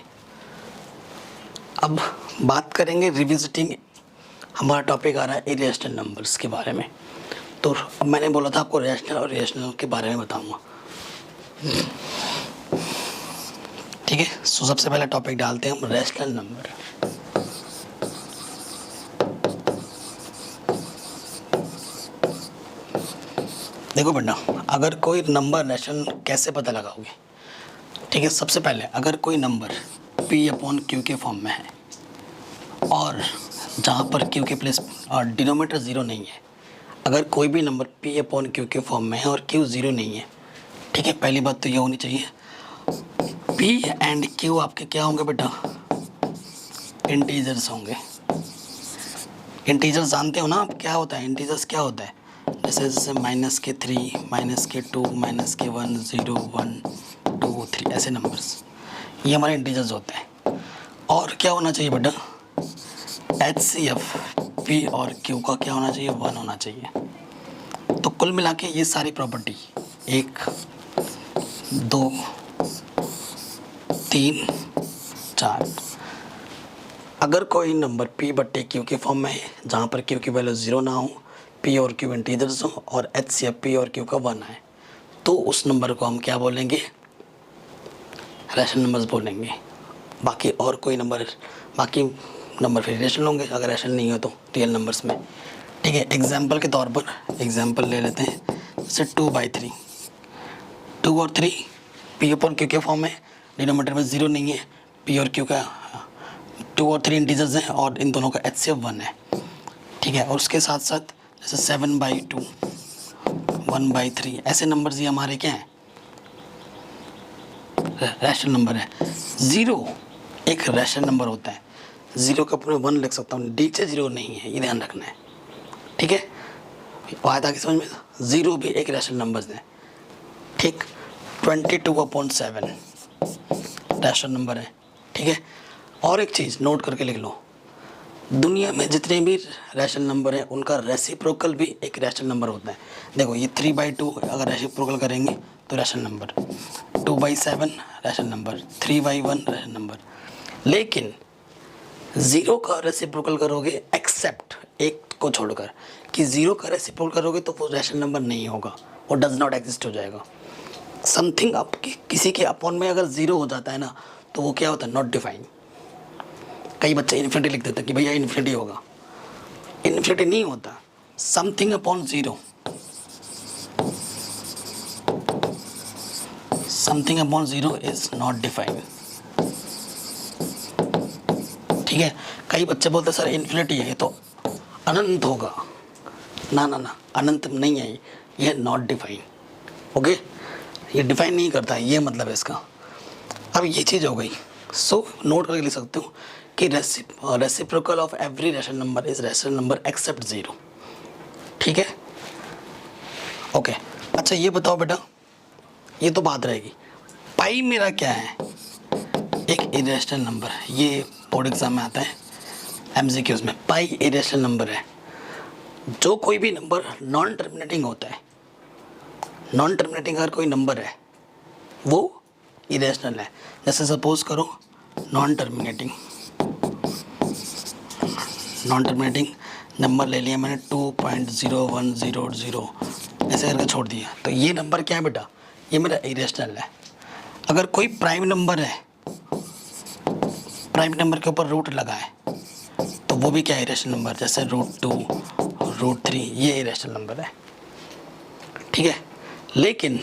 [SPEAKER 1] अब बात करेंगे रिविजिटिंग, हमारा टॉपिक आ रहा है इरेशनल नंबर्स के बारे में। तो अब मैंने बोला था आपको रैशनल और इरेशनल के बारे में बताऊंगा, ठीक है। सो सबसे पहले टॉपिक डालते हैं हम रैशनल नंबर। देखो बेटा, अगर कोई नंबर रैशनल कैसे पता लगाओगे, ठीक है। सबसे पहले अगर कोई नंबर P/Q के फॉर्म में है और जहाँ पर Q के प्लेस और डिनोमिनेटर 0 नहीं है, अगर कोई भी नंबर P/Q के फॉर्म में है और Q 0 नहीं है, ठीक है, पहली बात तो ये होनी चाहिए P एंड Q आपके क्या होंगे बेटा, इंटीजर्स होंगे। इंटीजर्स जानते हो ना आप क्या होता है, इंटीजर्स क्या होता है, जैसे -3, -2, -1, 0 1 2 3 ऐसे नंबर्स, ये हमारे इंटीजर्स होते हैं। और क्या होना चाहिए बेटा, HCF P और Q का क्या होना चाहिए, 1 होना चाहिए। तो कुल मिला के ये सारी प्रॉपर्टी 1 2 3 4, अगर कोई नंबर P बट्टे Q के फॉर्म में है जहाँ पर Q की वैल्यू 0 ना हो, P और Q इंटीजर्स हो और HCF P और Q का 1 है, तो उस नंबर को हम क्या बोलेंगे, रैशनल नंबर्स बोलेंगे। बाकी और कोई नंबर, बाकी नंबर फिर रेशनल होंगे अगर रैशनल नहीं हो तो रियल नंबर्स में। ठीक है, एग्जांपल के तौर पर एग्जांपल ले लेते हैं, जैसे 2/3, 2 और 3 P अपॉन Q के फॉर्म में, डिनोमिनेटर में 0 नहीं है, P और Q का 2 और 3 इंटीजर्स हैं और इन दोनों का HCF 1 है। ठीक है, और उसके साथ साथ जैसे 7/2, 1/3, ऐसे नंबर्स ये हमारे क्या हैं, रैशनल नंबर है। 0 एक रैशनल नंबर होता है, 0 का ऊपर 1 लिख सकता हूँ, नीचे 0 नहीं है, ये ध्यान रखना है। ठीक है, बात आगे समझ में, 0 भी एक रैशनल नंबर है। ठीक, 22/7 रैशनल नंबर है। ठीक है, और एक चीज़ नोट करके लिख लो, दुनिया में जितने भी रैशनल नंबर हैं उनका रेसिप्रोकल भी एक रैशनल नंबर होता है। देखो ये 3/2 अगर रेसिप्रोकल करेंगे तो rational number, 2/7 rational number, 3/1 rational number. लेकिन 0 का रेसिप्रोकल करोगे, एक्सेप्ट एक को छोड़कर, कि 0 का रेसिप्रोकल करोगे तो वो रैशनल नंबर नहीं होगा, वो डज नॉट एग्जिस्ट हो जाएगा। समथिंग आप किसी के अपॉन में अगर 0 हो जाता है ना, तो वो क्या होता है, नॉट डिफाइंड। कई बच्चे इन्फिनिटी लिख देते हैं कि भैया इन्फिनिटी होगा, इन्फिनिटी नहीं होता। Something upon 0, something upon 0 is not defined. ठीक है, कई बच्चे बोलते हैं सर इन्फिनिटी है तो अनंत होगा, ना ना ना, अनंत नहीं है, ये नॉट डिफाइंड। ओके, ये डिफाइन नहीं करता है, ये मतलब है इसका। अब ये चीज़ हो गई, सो नोट करके लिख सकते हो कि reciprocal of every rational number is rational number except 0। ठीक है, ओके। अच्छा ये बताओ बेटा, ये तो बात रहेगी, पाई मेरा क्या है, एक इरेशनल नंबर है, ये बोर्ड एग्जाम में आता है MCQs में। पाई इरेशनल नंबर है, जो कोई भी नंबर नॉन टर्मिनेटिंग होता है, नॉन टर्मिनेटिंग अगर कोई नंबर है वो इरेशनल है। जैसे सपोज करो नॉन टर्मिनेटिंग नंबर ले लिया मैंने 2.0100, ऐसे करके छोड़ दिया, तो ये नंबर क्या है बेटा, ये मेरा इरेशनल है। अगर कोई प्राइम नंबर है, प्राइम नंबर के ऊपर रूट लगा है, तो वो भी क्या है, इरेशनल नंबर, जैसे √2, √3, ये इरेशनल नंबर है। ठीक है, लेकिन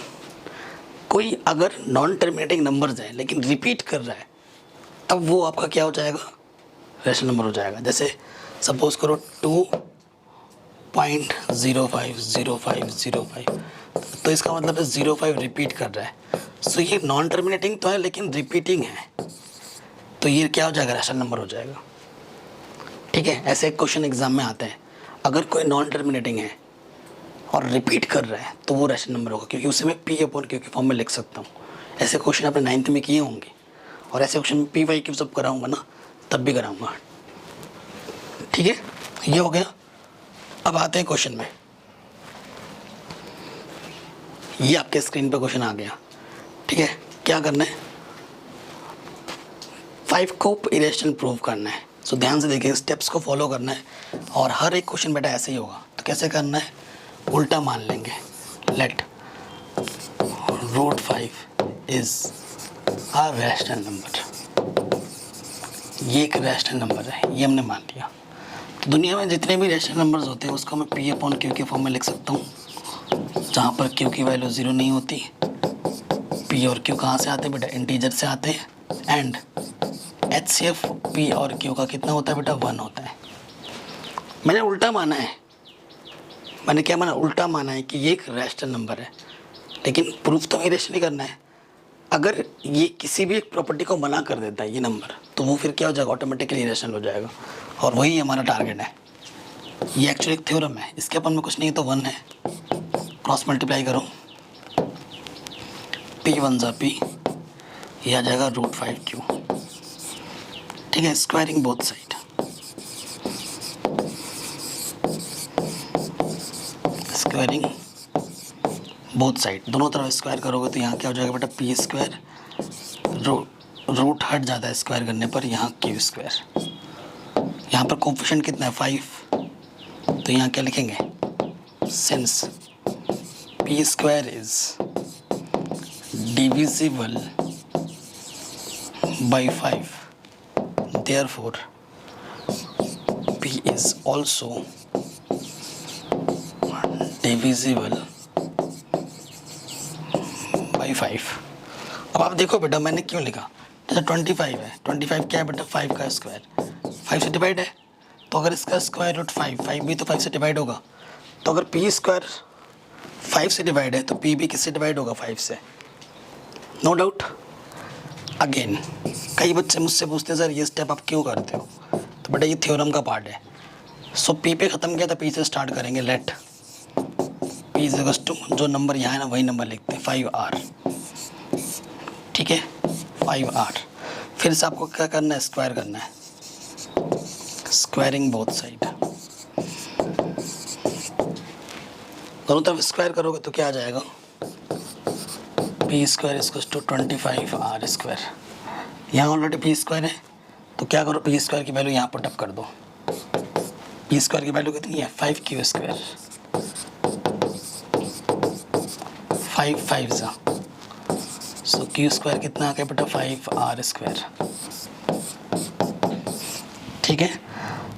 [SPEAKER 1] कोई अगर नॉन टर्मिनेटिंग नंबर्स है लेकिन रिपीट कर रहा है, तब वो आपका क्या हो जाएगा, रैशनल नंबर हो जाएगा। जैसे सपोज करो 2.050505, तो इसका मतलब है 05 रिपीट कर रहा है। सो ये नॉन टर्मिनेटिंग तो है लेकिन रिपीटिंग है, तो ये क्या हो जाएगा, रैशनल नंबर हो जाएगा। ठीक है, ऐसे एक क्वेश्चन एग्जाम में आते हैं, अगर कोई नॉन टर्मिनेटिंग है और रिपीट कर रहा है तो वो रैशनल नंबर होगा, क्योंकि उसे मैं P/Q के फॉर्म में लिख सकता हूँ। ऐसे क्वेश्चन आपने 9th में किए होंगे, और ऐसे क्वेश्चन में P/Q सब कराऊंगा ना, तब भी कराऊंगा। ठीक है, ये हो गया। अब आते हैं क्वेश्चन में, ये आपके स्क्रीन पे क्वेश्चन आ गया। ठीक है, क्या करना है, 5 को इरेशनल प्रूव करना है। सो ध्यान से देखिए, स्टेप्स को फॉलो करना है, और हर एक क्वेश्चन बेटा ऐसे ही होगा। तो कैसे करना है, उल्टा मान लेंगे, let √5 is a rational number, ये एक रैशनल नंबर है, ये हमने मान लिया। तो दुनिया में जितने भी रैशनल नंबर्स होते हैं उसको मैं P/Q के फॉर्म में लिख सकता हूँ, जहाँ पर Q की वैल्यू 0 नहीं होती। P और Q कहाँ से आते हैं बेटा, इंटीजर से आते हैं, एंड HCF P और Q का कितना होता है बेटा, 1 होता है। मैंने उल्टा माना है, मैंने क्या माना, उल्टा माना है कि ये एक रैशनल नंबर है, लेकिन प्रूफ तो इरेशनल करना है। अगर ये किसी भी एक प्रॉपर्टी को मना कर देता है ये नंबर, तो वो फिर क्या हो जाएगा, ऑटोमेटिकली इरेशनल हो जाएगा, और वही हमारा टारगेट है। ये एक्चुअली एक थ्योरम है, इसके अपन में कुछ नहीं तो 1 है, क्रॉस मल्टीप्लाई करो, P1 × P, ये आ जाएगा √5q। ठीक है, squaring both side, squaring both side, दोनों तरफ स्क्वायर करोगे तो यहाँ क्या हो जाएगा बेटा, पी स्क्वायर, रूट हट जाता है स्क्वायर करने पर, यहाँ क्यू स्क्वायर। यहाँ पर कोफिशिएंट कितना है 5, तो यहाँ क्या लिखेंगे, since P square is divisible by 5, therefore p is also divisible by 5। अब आप देखो बेटा मैंने क्यों लिखा, जैसे 25 है, 25 क्या है बेटा, 5 का स्क्वायर, 5 से डिवाइड है, तो अगर इसका स्क्वायर रूट 5 भी तो 5 से डिवाइड होगा, तो अगर पी स्क्वायर 5 से डिवाइड है तो पी भी किससे डिवाइड होगा, 5 से, नो डाउट। अगेन कई बच्चे मुझसे पूछते हैं सर ये स्टेप आप क्यों करते हो, तो बेटा ये थ्योरम का पार्ट है। सो पी पे ख़त्म किया तो पी से स्टार्ट करेंगे, let P is equals to, जो नंबर यहाँ है ना वही नंबर लिखते हैं, 5r। ठीक है, 5r। फिर से आपको क्या करना है, स्क्वायर करना है, स्क्वायरिंग बोथ साइड, दोनों तरफ स्क्वायर करोगे तो क्या आ जाएगा, P square equals to 25r square. यहाँ ऑलरेडी पी स्क्वायर है तो क्या करो, पी स्क्वायर की वैल्यू यहाँ पुट अप कर दो। पी स्क्वायर की वैल्यू कितनी है, 5q स्क्वायर, 5 5 सा, सो q स्क्वायर कितना आ गया बेटा, 5r स्क्वायर। ठीक है,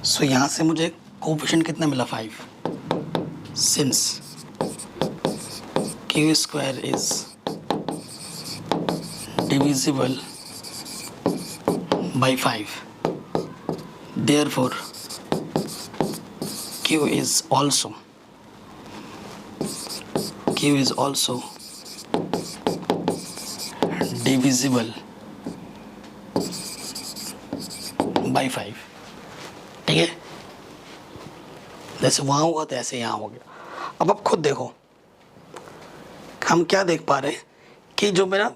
[SPEAKER 1] सो यहाँ से मुझे कोफिशिएंट कितना मिला, 5, since q square is divisible by 5, therefore q is also divisible by 5। ठीक है, जैसे वहाँ हुआ तो ऐसे यहाँ हो गया। अब आप खुद देखो, हम क्या देख पा रहे हैं कि जो मेरा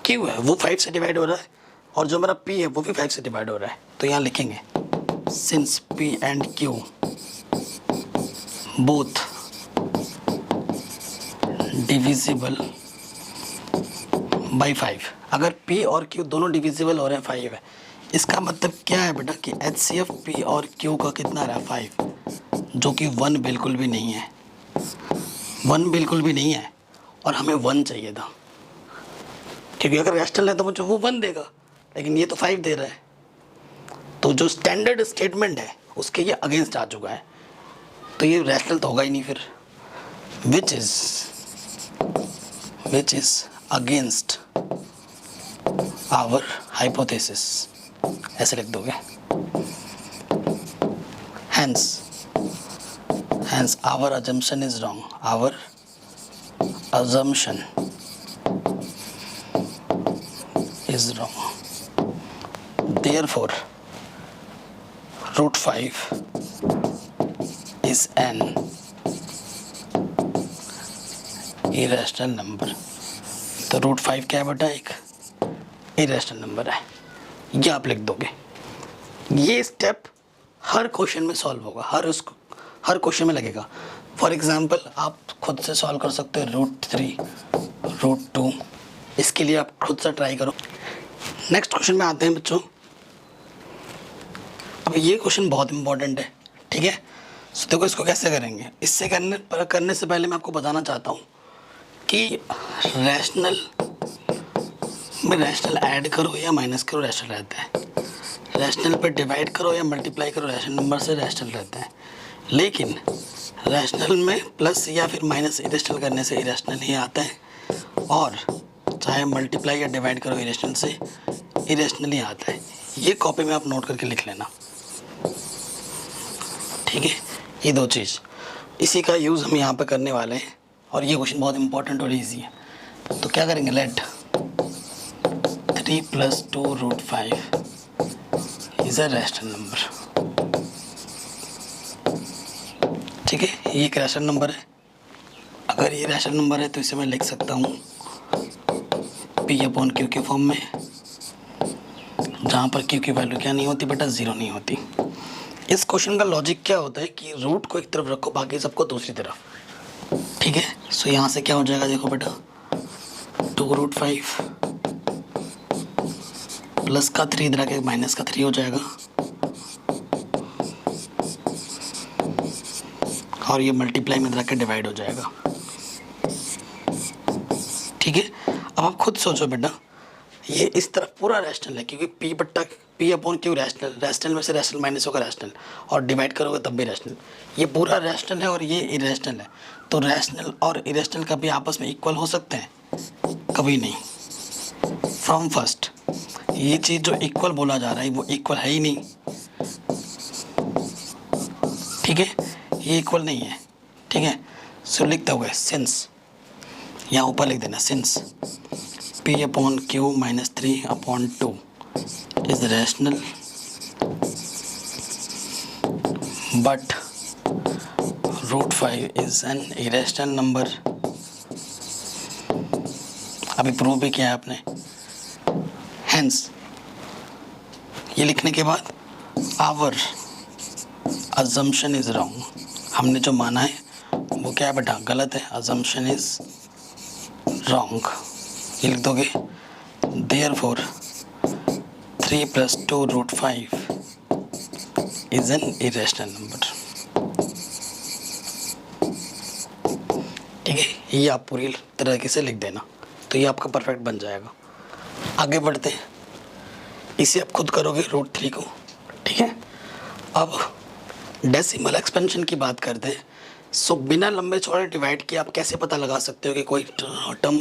[SPEAKER 1] Q है वो 5 से डिवाइड हो रहा है और जो मेरा P है वो भी 5 से डिवाइड हो रहा है, तो यहाँ लिखेंगे since P and Q both divisible by 5। अगर P और Q दोनों डिविजिबल हो रहे हैं 5 है, इसका मतलब क्या है बेटा कि HCF P और Q का कितना रहा, 5, जो कि 1 बिल्कुल भी नहीं है, 1 बिल्कुल भी नहीं है, और हमें 1 चाहिए था, क्योंकि अगर रैशनल है तो मुझे वो 1 देगा, लेकिन ये तो 5 दे रहा है, तो जो स्टैंडर्ड स्टेटमेंट है उसके ये अगेंस्ट आ चुका है, तो ये रैशनल तो होगा ही नहीं फिर, which is against our hypothesis, ऐसे लिख दोगे। hence our assumption is wrong, our assumption is wrong, therefore √5 is an irrational number। तो √5 क्या है बेटा, एक इरेशनल नंबर है, ये आप लिख दोगे। ये स्टेप हर क्वेश्चन में सॉल्व होगा, हर क्वेश्चन में लगेगा। फॉर एग्जांपल आप खुद से सॉल्व कर सकते हो √3 √2, इसके लिए आप खुद से ट्राई करो। नेक्स्ट क्वेश्चन में आते हैं बच्चों। अब ये क्वेश्चन बहुत इंपॉर्टेंट है, ठीक है। सो देखो इसको कैसे करेंगे, इससे करने से पहले मैं आपको बताना चाहता हूँ कि रैशनल में रैशनल ऐड करो या माइनस करो रैशनल रहता है, रैशनल पे डिवाइड करो या मल्टीप्लाई करो रैशनल नंबर से रैशनल रहता है, लेकिन रैशनल में प्लस या फिर माइनस इरेशनल करने से इरेशनल ही आता है, और चाहे मल्टीप्लाई या डिवाइड करो इरेशनल से इरेशनल ही आता है। ये कॉपी में आप नोट करके लिख लेना, ठीक है। ये दो चीज़, इसी का यूज़ हम यहाँ पे करने वाले हैं, और ये क्वेश्चन बहुत इंपॉर्टेंट और इजी है। तो क्या करेंगे, let 3 + 2 √5 is a rational number, ठीक है। ये एक रैशनल नंबर है, अगर ये रैशनल नंबर है तो इसे मैं लिख सकता हूँ पी अपॉन क्यू के फॉर्म में, जहाँ पर क्यू की वैल्यू क्या नहीं होती बेटा, 0 नहीं होती। इस क्वेश्चन का लॉजिक क्या होता है कि रूट को एक तरफ रखो, बाकी सबको दूसरी तरफ, ठीक है। सो यहाँ से क्या हो जाएगा, देखो बेटा 2√5 प्लस का 3 इधर आके माइनस का 3 हो जाएगा, और ये मल्टीप्लाई में इधर आके डिवाइड हो जाएगा, ठीक है। अब आप खुद सोचो बेटा, ये इस तरफ पूरा रैशनल है क्योंकि पी बट्टा P upon Q rational, rational में से रैशनल माइनस होगा रैशनल, और डिवाइड करोगे तब भी रैशनल। ये पूरा रैशनल है और ये इरेशनल है, तो रैशनल और इरेशनल कभी आपस में इक्वल हो सकते हैं? कभी नहीं। फ्रॉम फर्स्ट ये चीज़ जो इक्वल बोला जा रहा है वो इक्वल है ही नहीं, ठीक है, ये इक्वल नहीं है, ठीक है। सो लिखते हुए सिंस, यहाँ ऊपर लिख देना since P upon Q minus 3 upon 2 is rational but √5 is an irrational number. अभी प्रूव भी किया है आपने। हेंस ये लिखने के बाद आवर अजम्पशन इज रॉन्ग, हमने जो माना है वो क्या है बेटा, गलत है, अजम्पशन इज रॉन्ग। ये लिख दोगे therefore 3 + 2√5 is an irrational number, ठीक है। ये आप पूरी तरीके से लिख देना, तो ये आपका परफेक्ट बन जाएगा। आगे बढ़ते हैं, इसे आप खुद करोगे √3 को, ठीक है। अब डेसिमल एक्सपेंशन की बात करते हैं। सो बिना लंबे चौड़े डिवाइड किए आप कैसे पता लगा सकते हो कि कोई टर्म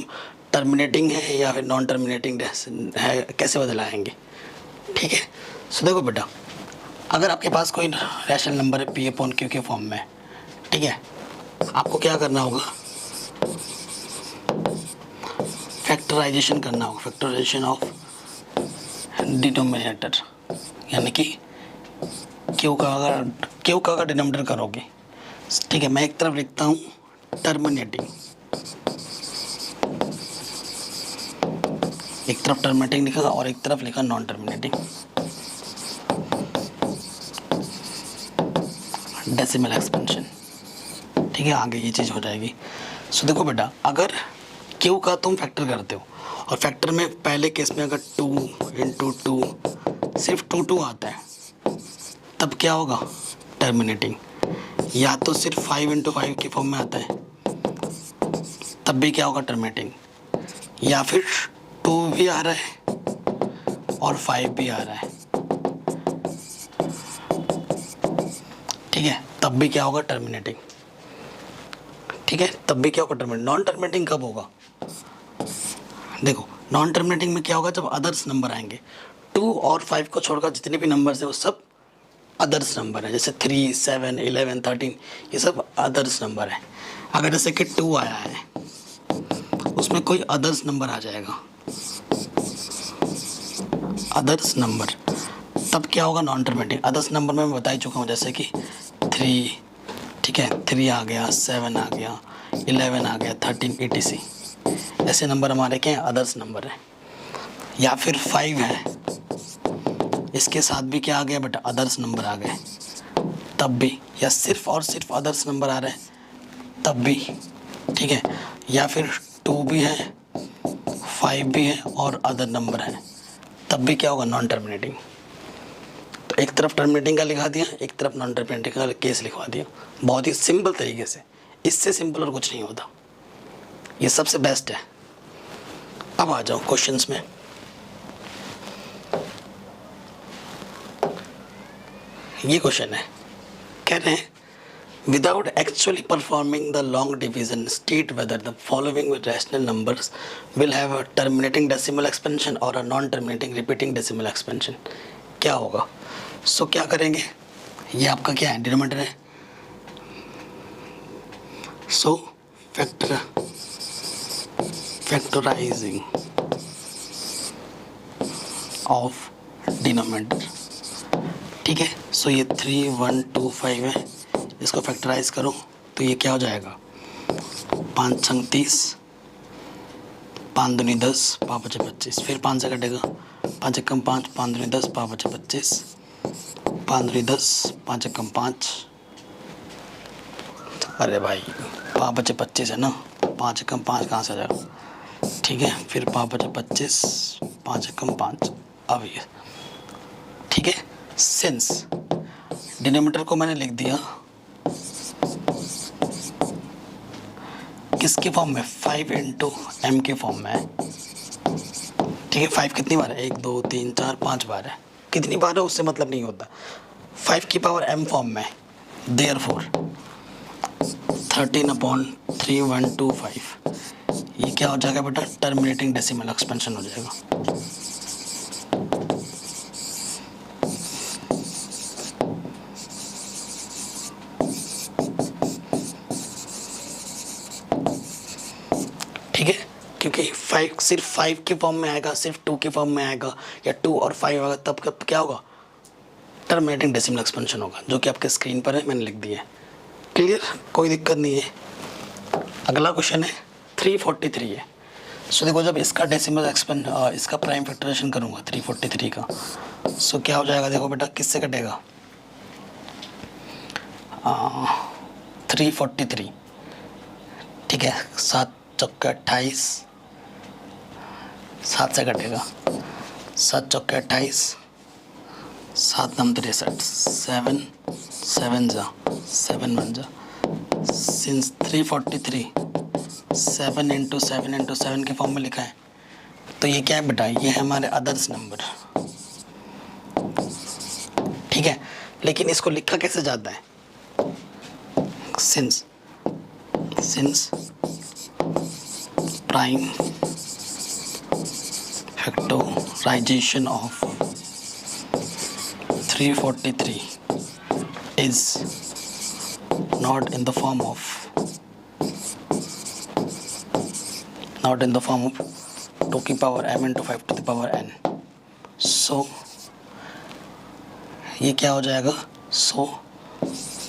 [SPEAKER 1] टर्मिनेटिंग है या फिर नॉन टर्मिनेटिंग है, कैसे बदलाएंगे, ठीक है। सो देखो बेटा, अगर आपके पास कोई रैशनल नंबर है पी अपॉन क्यू के फॉर्म में, ठीक है, आपको क्या करना होगा, फैक्टराइजेशन करना होगा, फैक्टराइजेशन ऑफ डिनोमिनेटर, यानी कि क्यू का अगर डिनोमिनेटर करोगे, ठीक है। मैं एक तरफ लिखता हूँ टर्मिनेटिंग, एक तरफ टर्मिनेटिंग लिखा और एक तरफ लिखा नॉन टर्मिनेटिंग। डेसिमल एक्सपेंशन, ठीक है, आगे ये चीज़ हो जाएगी। सो देखो बेटा, अगर क्यू का तुम फैक्टर करते हो और फैक्टर में पहले केस में अगर 2 × 2 सिर्फ 2 आता है, तब क्या होगा, टर्मिनेटिंग। या तो सिर्फ 5 × 5 के फॉर्म में आता है, तब भी क्या होगा, टर्मिनेटिंग। या फिर 2 भी आ रहा है और 5 भी आ रहा है, ठीक है, तब भी क्या होगा, टर्मिनेटिंग, ठीक है, तब भी क्या होगा, टर्मिनेटिंग। नॉन टर्मिनेटिंग कब होगा, देखो नॉन टर्मिनेटिंग में क्या होगा, जब अदर्स नंबर आएंगे। 2 और 5 को छोड़कर जितने भी नंबर्स हैं वो सब अदर्स नंबर है, जैसे 3, 7, 11, 13, ये सब अदर्स नंबर है। अगर जैसे कि 2 आया है, उसमें कोई अदर्स नंबर आ जाएगा, अदर्स नंबर, तब क्या होगा, नॉन टर्मिनेटिंग। अदर्स नंबर में मैं बता ही चुका हूँ, जैसे कि 3, ठीक है, 3 आ गया, 7 आ गया, 11 आ गया, 13, etc। ऐसे नंबर हमारे क्या हैं, अदर्स नंबर है। या फिर 5 है, इसके साथ भी क्या आ गया बेटा, अदर्स नंबर आ गए, तब भी। या सिर्फ और सिर्फ अदर्स नंबर आ रहे हैं, तब भी, ठीक है। या फिर 2 भी है, 5 भी है और अदर नंबर है, तब भी क्या होगा, नॉन टर्मिनेटिंग। तो एक तरफ टर्मिनेटिंग का लिखा दिया, एक तरफ नॉन टर्मिनेटिंग का केस लिखवा दिया, बहुत ही सिंपल तरीके से। इससे सिंपल और कुछ नहीं होता, ये सबसे बेस्ट है। अब आ जाओ क्वेश्चंस में। ये क्वेश्चन है, कह रहे हैं without actually performing the long division state whether the following rational numbers will have a terminating decimal expansion or a non terminating repeating decimal expansion. क्या होगा, सो क्या करेंगे, ये आपका क्या है, डिनोमिनेटर है। सो फैक्टराइजिंग ऑफ डिनोमिनेटर, ठीक है। सो ये 3, 1, 2, 5 है, इसको फैक्टराइज करो तो ये क्या हो जाएगा, 5 × 30 5 दूनी 10, 5 बचे 25, फिर 5 से कटेगा, 5 एकम 5, 5 दूनी 10, 5 बचे 25, 5 दूनी 10, 5 एकम 5, अरे भाई 5 बचे 25 है ना, 5 एकम 5 कहाँ से आ जाएगा, ठीक है, फिर 5 बचे 25, 5 एकम 5, अब ये ठीक है। सिंस डिनोमिनेटर को मैंने लिख दिया किसके फॉर्म में, 5 इंटू एम के फॉर्म में है, ठीक है। 5 कितनी बार है, 1 2 3 4 5 बार है, कितनी बार है उससे मतलब नहीं होता, 5 की पावर एम फॉर्म में, देयरफॉर 13/3125, ये क्या हो जाएगा बेटा, टर्मिनेटिंग डेसिमल एक्सपेंशन हो जाएगा। ठीक है, क्योंकि 5 सिर्फ 5 के फॉर्म में आएगा, सिर्फ 2 के फॉर्म में आएगा, या 2 और 5 आएगा, तब कब क्या होगा, टर्मिनेटिंग डेसिमल एक्सपेंशन होगा, जो कि आपके स्क्रीन पर है, मैंने लिख दिया है। क्लियर, कोई दिक्कत नहीं है। अगला क्वेश्चन है 343 है। सो देखो जब इसका डेसिमल इसका प्राइम फैक्टराइजेशन करूँगा 343 का, सो क्या हो जाएगा, देखो बेटा किससे कटेगा, 343, ठीक है, 7 चौके 28, 7 से कटेगा, 7 चौके 28, 7 नम 63, 7 7 जा 7 1 जा, सिंस 343 7 इंटू 7 के फॉर्म में लिखा है, तो ये क्या है बेटा, ये है हमारे अदर्स नंबर, ठीक है। लेकिन इसको लिखा कैसे जाता है, since prime factorisation of 343 is not in the form of 2 की power m into 5 to the power n, so ये क्या हो जाएगा, so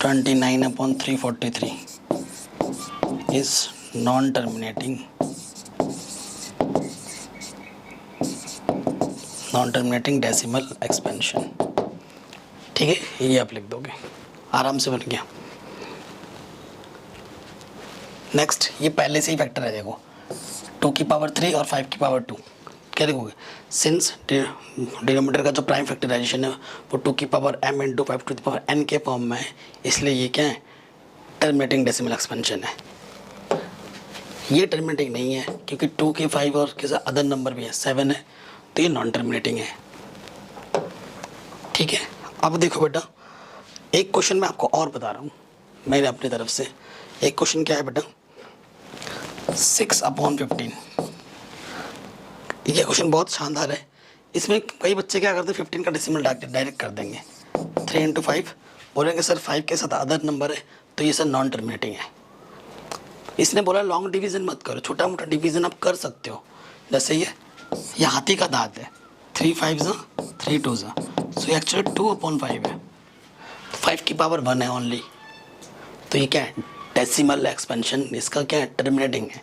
[SPEAKER 1] 29/343 is non-terminating decimal expansion, ठीक है, ये आप लिख दोगे, आराम से बन गया। नेक्स्ट, ये पहले से ही फैक्टर है, देखो 2 की पावर 3 और 5 की पावर 2, क्या देखोगे, सिंस डिनोमिनेटर का जो प्राइम फैक्टराइजेशन है वो 2 की power m into 5 to the power n के फॉर्म में है, इसलिए ये क्या है, टर्मिनेटिंग डेसिमल एक्सपेंशन है। ये टर्मिनेटिंग नहीं है क्योंकि 2 के 5 और के साथ अदर नंबर भी है, 7 है, तो ये नॉन टर्मिनेटिंग है, ठीक है। अब देखो बेटा, एक क्वेश्चन मैं आपको और बता रहा हूँ मैंने अपनी तरफ से, एक क्वेश्चन क्या है बेटा, 6/15, ये क्वेश्चन बहुत शानदार है। इसमें कई बच्चे क्या करते हैं, 15 का डेसिमल डायरेक्ट कर देंगे, 3 इंटू 5 बोलेंगे सर 5 के साथ अदर नंबर है, तो ये सर नॉन टर्मिनेटिंग है। इसने बोला लॉन्ग डिवीज़न मत करो, छोटा मोटा डिवीज़न आप कर सकते हो, जैसे ये हाथी का दांत है, 3 5 3 2 सो एक्चुअली 2/5 है, 5 की पावर 1 है ओनली, तो ये क्या है, डेसिमल एक्सपेंशन, इसका क्या है, टर्मिनेटिंग है,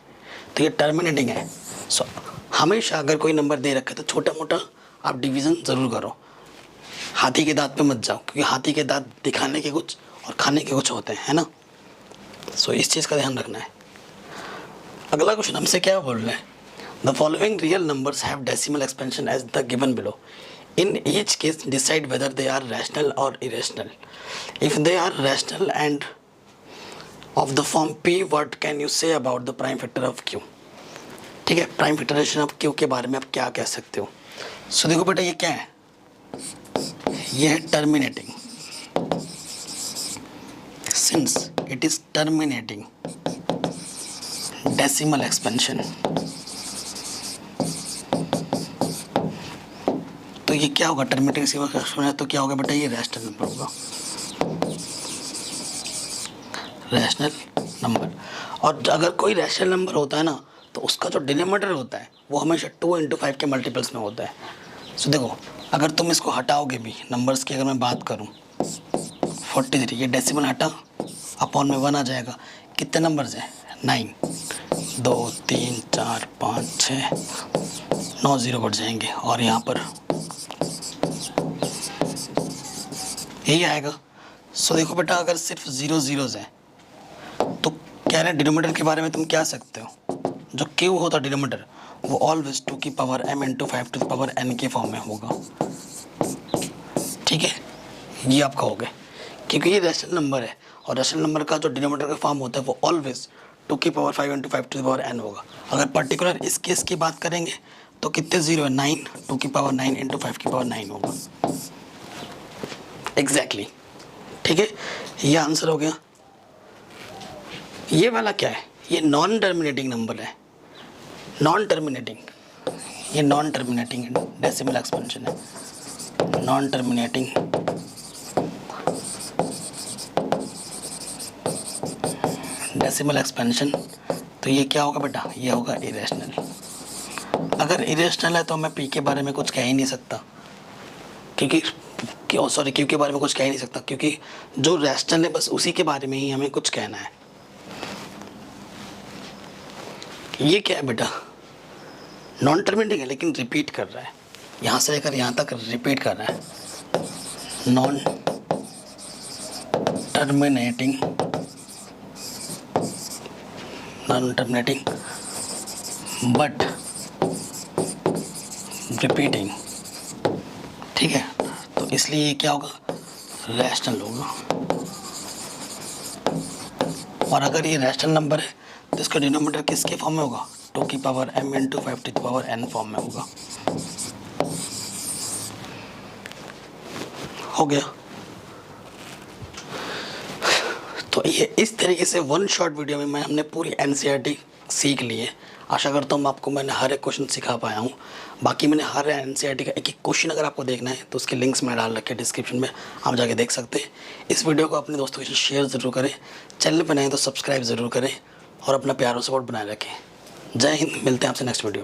[SPEAKER 1] तो ये टर्मिनेटिंग है। सो हमेशा अगर कोई नंबर दे रखा है तो छोटा मोटा आप डिवीज़न ज़रूर करो, हाथी के दांत पे मत जाओ, क्योंकि हाथी के दांत दिखाने के कुछ और खाने के कुछ होते हैं, है ना। सो इस चीज़ का ध्यान रखना है। अगला क्वेश्चन हमसे क्या बोल रहे हैं, the following real numbers have decimal expansion as the given below, in each case decide whether they are rational or irrational, if they are rational and of the form p, what can you say about the prime factor of q, ठीक है, prime factorisation of q के बारे में आप क्या कह सकते हो। सो देखो बेटा, ये क्या है, ये है terminating, since it is terminating decimal expansion, तो ये क्या होगा, टर्मिनेटिंग डेसिमल एक्सपेंशन है, तो क्या होगा बेटा, ये रैशनल नंबर होगा, रैशनल नंबर। और अगर कोई रैशनल नंबर होता है ना, तो उसका जो डिनोमिनेटर होता है वो हमेशा 2 इंटू 5 के मल्टीपल्स में होता है। सो देखो, अगर तुम इसको हटाओगे भी, नंबर्स की अगर मैं बात करूं, 43, ये डेसिमल हटा, अपॉन में 1 आ जाएगा, कितने नंबर्स हैं, 9, 2 3 4 5 6 9 ज़ीरो कट जाएंगे और यहाँ पर यही आएगा। सो देखो बेटा, अगर सिर्फ ज़ीरो ज़ीरोज़ हैं तो कह रहे हैं डिनोमिनेटर के बारे में तुम क्या सकते हो, जो क्यू होता डिनोमिनेटर वो ऑलवेज 2 की power m into 5 to the power n के फॉर्म में होगा। ठीक है, ये आप कहोगे क्योंकि ये रैशनल नंबर है और रैशनल नंबर का जो डिनोमिनेटर का फॉर्म होता है वो ऑलवेज 2 की power 5 into 5 to the power n होगा। अगर पर्टिकुलर इस केस की बात करेंगे तो कितने ज़ीरो है, 9, 2 की पावर 9 इंटू 5 की पावर 9 होगा। एग्जैक्टली ठीक है, ये आंसर हो गया। ये वाला क्या है, ये नॉन टर्मिनेटिंग नंबर है, नॉन टर्मिनेटिंग, ये नॉन टर्मिनेटिंग डेसिमल एक्सपेंशन है, नॉन टर्मिनेटिंग डेसिमल एक्सपेंशन। तो ये क्या होगा बेटा, ये होगा इरेशनल। अगर इरेशनल है तो मैं पी के बारे में कुछ कह ही नहीं सकता, क्योंकि क्यू के बारे में कुछ कह ही नहीं सकता, क्योंकि जो रैशनल है बस उसी के बारे में ही हमें कुछ कहना है। ये क्या है बेटा, नॉन टर्मिनेटिंग है लेकिन रिपीट कर रहा है, यहाँ से लेकर यहाँ तक रिपीट कर रहा है। Non terminating but repeating. ठीक है, तो इसलिए ये क्या होगा, रैशनल होगा। और अगर ये रैशनल नंबर है तो इसका डिनोमिनेटर किसके फॉर्म में होगा, 2 की power m into 5 to the power n form में होगा। हो गया। तो ये इस तरीके से वन शॉट वीडियो में हमने पूरी NCERT सीख ली है। आशा करता हूँ आपको मैंने हर एक क्वेश्चन सिखा पाया हूँ। बाकी मैंने हर NCERT का एक एक क्वेश्चन अगर आपको देखना है तो उसके लिंक्स मैं डाल रखे डिस्क्रिप्शन में, आप जाके देख सकते हैं। इस वीडियो को अपने दोस्तों के साथ शेयर ज़रूर करें, चैनल पर नए तो सब्सक्राइब ज़रूर करें और अपना प्यार और सपोर्ट बनाए रखें। जय हिंद, मिलते हैं आपसे नेक्स्ट वीडियो में।